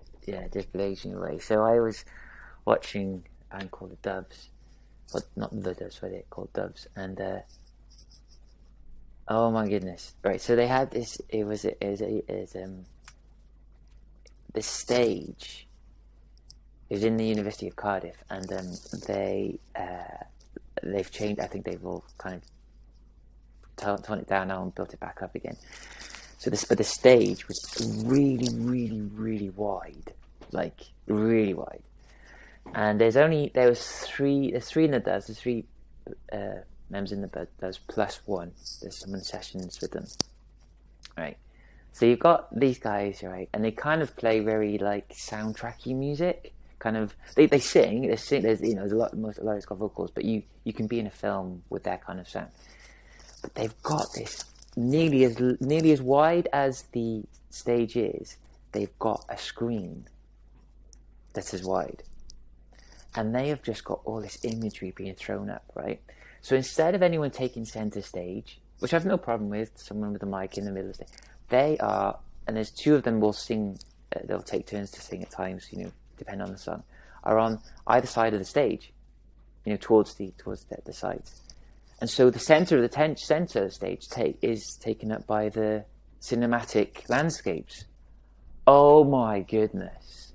blows me away. So I was watching a band called the Doves, but not the Doves, but they're called Doves, and oh my goodness, right? So they had this. It was the stage. It was in the University of Cardiff, and they've changed. I think they've all kind of torn it down now and built it back up again. So but the stage was really, really, really wide, like really wide. And there's three in the Doves, there's three members in the Doves plus one. There's some sessions with them, right? So you've got these guys, right, and they kind of play very like soundtracky music. Kind of, they sing. There's there's a lot has got vocals, but you can be in a film with that kind of sound. But they've got this nearly as wide as the stage is. They've got a screen that's as wide, and they have just got all this imagery being thrown up, right? So instead of anyone taking center stage, which I have no problem with, someone with a mic in the middle of the stage, they are, and there's two of them will sing. They'll take turns to sing at times, depending on the song, are on either side of the stage, towards the sides. And so the center of the stage is taken up by the cinematic landscapes. Oh my goodness!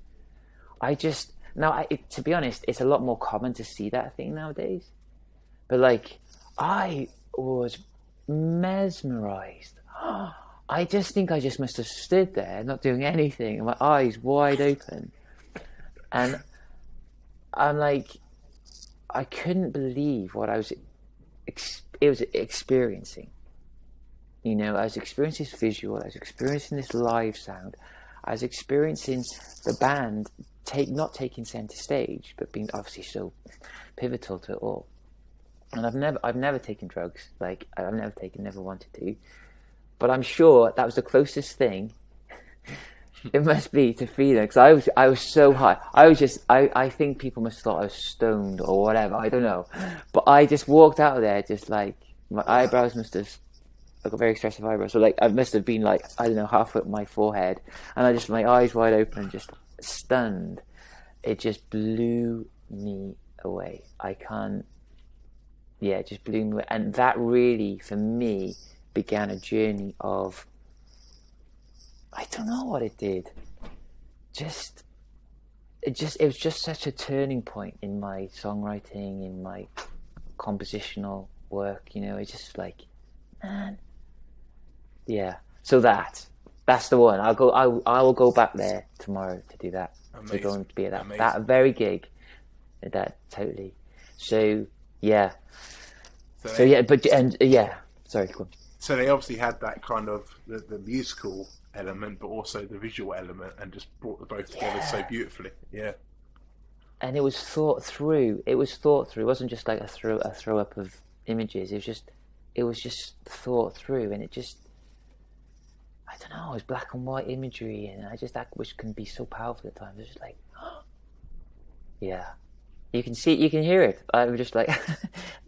To be honest, it's a lot more common to see that thing nowadays. But like, I was mesmerized. I just think I just must have stood there, not doing anything, and my eyes wide open. And I'm like, I couldn't believe what I was experiencing. I was experiencing this visual, I was experiencing this live sound, I was experiencing the band not taking center stage, but being obviously so pivotal to it all. And I've never taken drugs, like I've never wanted to, but I'm sure that was the closest thing it must be to feeling, because I was so high. I think people must have thought I was stoned or whatever. I don't know, but I just walked out of there just like my eyebrows must have. I got very expressive eyebrows, so like I must have been like, I don't know, half at my forehead, and I just, my eyes wide open, just stunned. It just blew me away. It just blew me away, and that really, for me, began a journey of. I don't know what it did. It was just such a turning point in my songwriting, in my compositional work. It's just like, man, yeah. So that's the one. I will go back there tomorrow to do that. Amazing. To go and be at that very gig. That totally. So yeah. Sorry, go on. So they obviously had that kind of the musical element, but also the visual element, and just brought the both together so beautifully. Yeah. And it was thought through. It wasn't just like a throw up of images. It was just thought through, and it just, I don't know. It was black and white imagery, and that which can be so powerful at times. It was just like, yeah. You can see, you can hear it. I'm just like,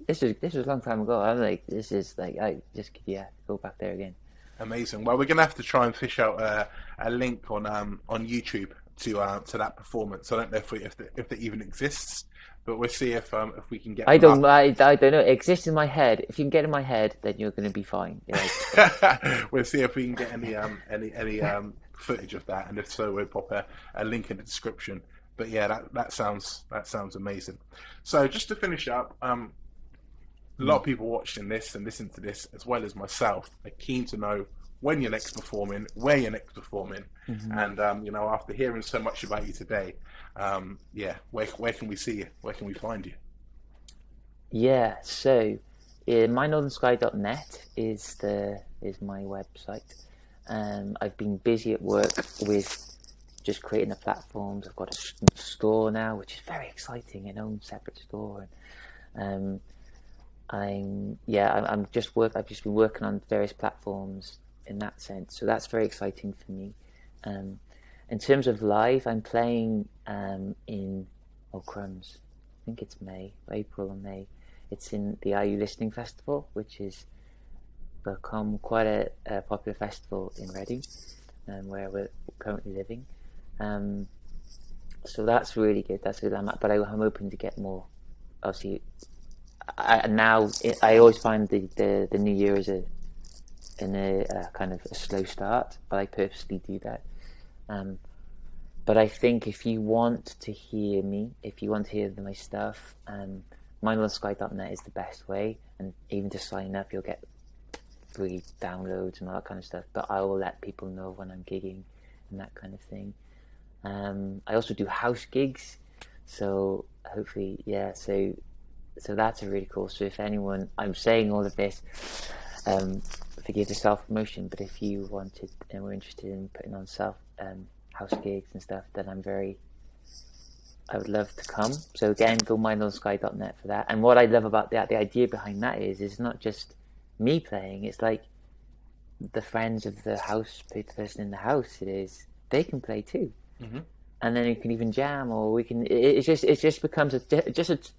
this was a long time ago. I'm like, this is like, I just go back there again. Amazing. Well, we're gonna have to try and fish out a link on YouTube to that performance. I don't know if it even exists, but we'll see if we can get. I don't know. It exists in my head. If you can get in my head, then you're going to be fine. We'll see if we can get any footage of that, and if so, we'll pop a link in the description. But yeah, that sounds amazing. So just to finish up, a lot of people watching this and listening to this, as well as myself, are keen to know when you're next performing, where you're next performing, and after hearing so much about you today, where can we see you? Where can we find you? Yeah, so mynorthernsky.net is my website. I've been busy at work with just creating the platforms. I've got a store now, which is very exciting, an own separate store. And I've just been working on various platforms in that sense. So that's very exciting for me. In terms of live, I'm playing in crumbs. I think it's April or May. It's in the Are You Listening Festival, which has become quite a popular festival in Reading, where we're currently living. So that's really good. That's good. But I'm hoping to get more. Obviously, I always find the new year is a kind of a slow start, but I purposely do that. But I think if you want to hear me, if you want to hear my stuff, mynorthernsky.net is the best way. And even to sign up, you'll get free downloads and all that kind of stuff. But I will let people know when I'm gigging and that kind of thing. I also do house gigs, so hopefully, so that's a really cool. So if anyone, I'm saying all of this, forgive the self-promotion, but if you wanted and were interested in putting on house gigs and stuff, then I would love to come. So again, go mynorthernsky.net for that. And what I love about that, the idea behind that is it's not just me playing, it's like the friends of the person in the house, they can play too. And then you can even jam, or we can. It just becomes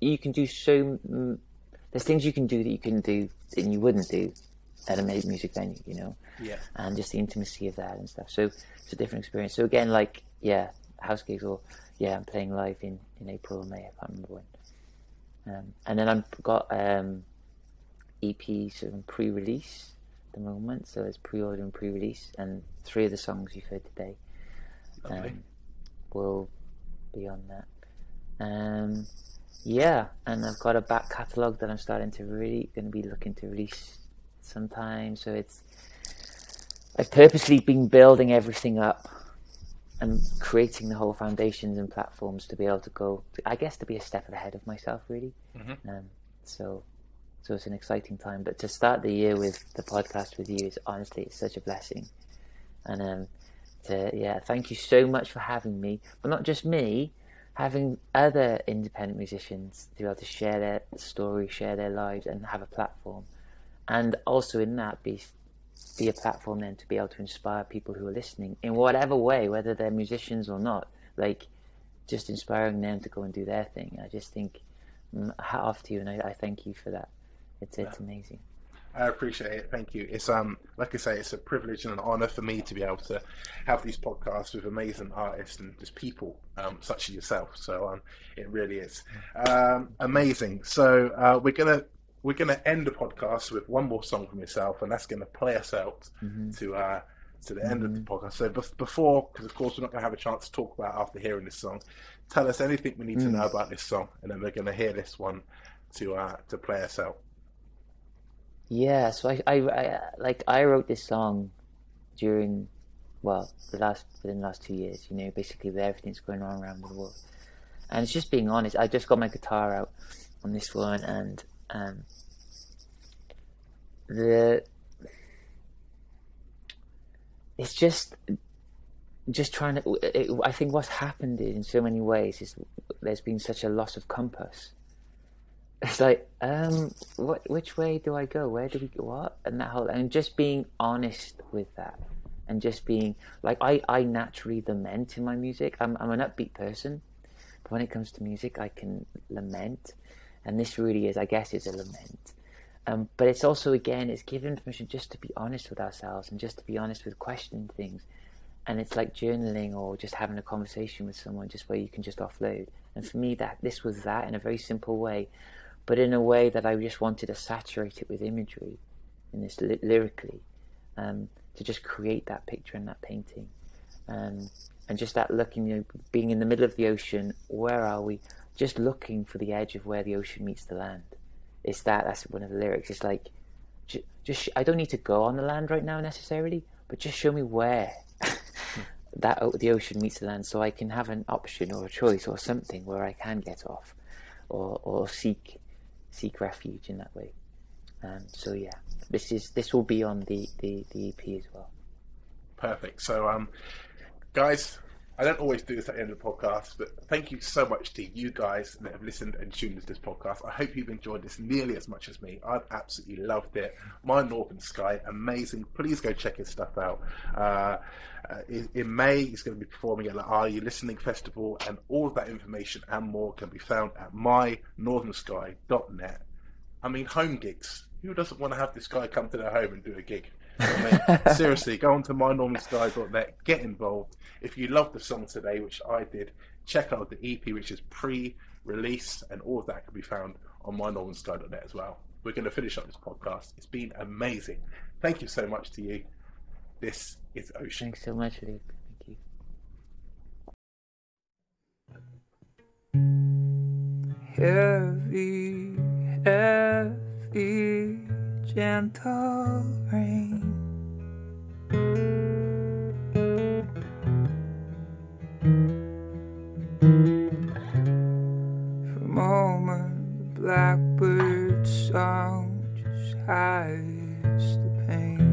you can do there's things you can do that you can do that you wouldn't do at a music venue, Yeah. And just the intimacy of that and stuff. So it's a different experience. So again, house gigs, or I'm playing live in April or May. I can't remember when. And then I've got EP sort of pre-release at the moment. So it's pre-order and pre-release, and 3 of the songs you've heard today. Will be on that. And I've got a back catalogue that I'm going to be looking to release sometime. So I've purposely been building everything up and creating the whole foundations and platforms to be able to to be a step ahead of myself, really. So it's an exciting time. But to start the year with the podcast with you is honestly, it's such a blessing. And thank you so much for having me. But not just me, having other independent musicians to be able to share their story, share their lives, and have a platform. And also in that, be a platform then to be able to inspire people who are listening in whatever way, whether they're musicians or not. Just inspiring them to go and do their thing. I just think, hat off to you, and I thank you for that. It's amazing. I appreciate it. Thank you. It's like I say, it's a privilege and an honor for me to be able to have these podcasts with amazing artists and just people such as yourself. So it really is amazing. So we're gonna end the podcast with one more song from yourself, and that's gonna play us out to the end of the podcast. So before, because of course we're not gonna have a chance to talk about after hearing this song, tell us anything we need to know about this song, and then we're gonna hear this one to play us out. Yeah, so I wrote this song during within the last 2 years, basically with everything that's going on around the world. And it's just being honest, I just got my guitar out on this one, and it's just trying to, I think what's happened in so many ways is there's been such a loss of compass. It's like, which way do I go? Where do we go? What? And just being honest with that, and just being I naturally lament in my music. I'm an upbeat person, but when it comes to music, I can lament, and this really is, I guess, is a lament. But it's also, again, it's giving permission just to be honest with ourselves, and just to be honest with questioning things. And it's like journaling, or just having a conversation with someone, just where you can just offload. And for me, this was that in a very simple way, but in a way that I just wanted to saturate it with imagery, in this lyrically, to just create that picture and that painting. And And just that looking, being in the middle of the ocean, where are we? Just looking for the edge of where the ocean meets the land. That's one of the lyrics. It's like, just I don't need to go on the land right now necessarily, but just show me where the ocean meets the land, so I can have an option or a choice or something where I can get off, or seek refuge in that way. So yeah, this will be on the EP as well. Perfect. So guys, I don't always do this at the end of the podcast, but thank you so much to you guys that have listened and tuned into this podcast. I hope you've enjoyed this nearly as much as me. I've absolutely loved it. My Northern Sky, amazing. Please go check his stuff out. In May, he's going to be performing at the Are You Listening Festival, and all of that information and more can be found at mynorthernsky.net. I mean, home gigs. Who doesn't want to have this guy come to their home and do a gig? Seriously, go on to mynorthernsky.net, get involved. If you love the song today, which I did, check out the EP, which is pre-release, and all of that can be found on mynorthernsky.net as well. We're going to finish up this podcast. It's been amazing. Thank you so much to you. This is Ocean. Thanks so much, Luke. Thank you. Heavy, heavy, gentle rain. For a moment, the blackbird song just hides the pain.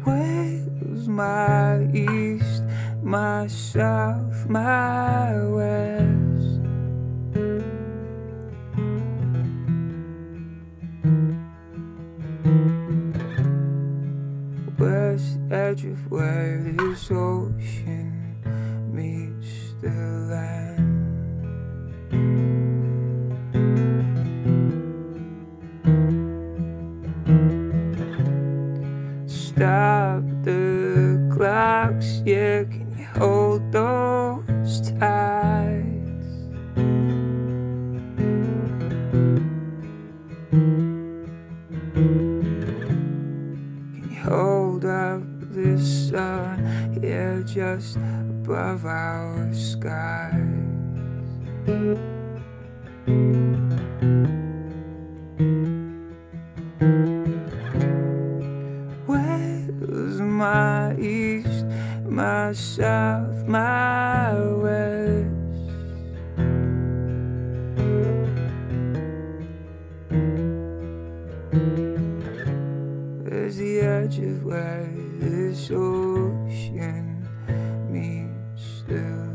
Where's my east, my south, my west? Where's the edge of where this ocean meets the land? Stop the clocks, yeah, can you hold those tides? Can you hold up the sun, yeah, just above our skies? Where's my east, my south, my west? There's the edge of where this ocean meets the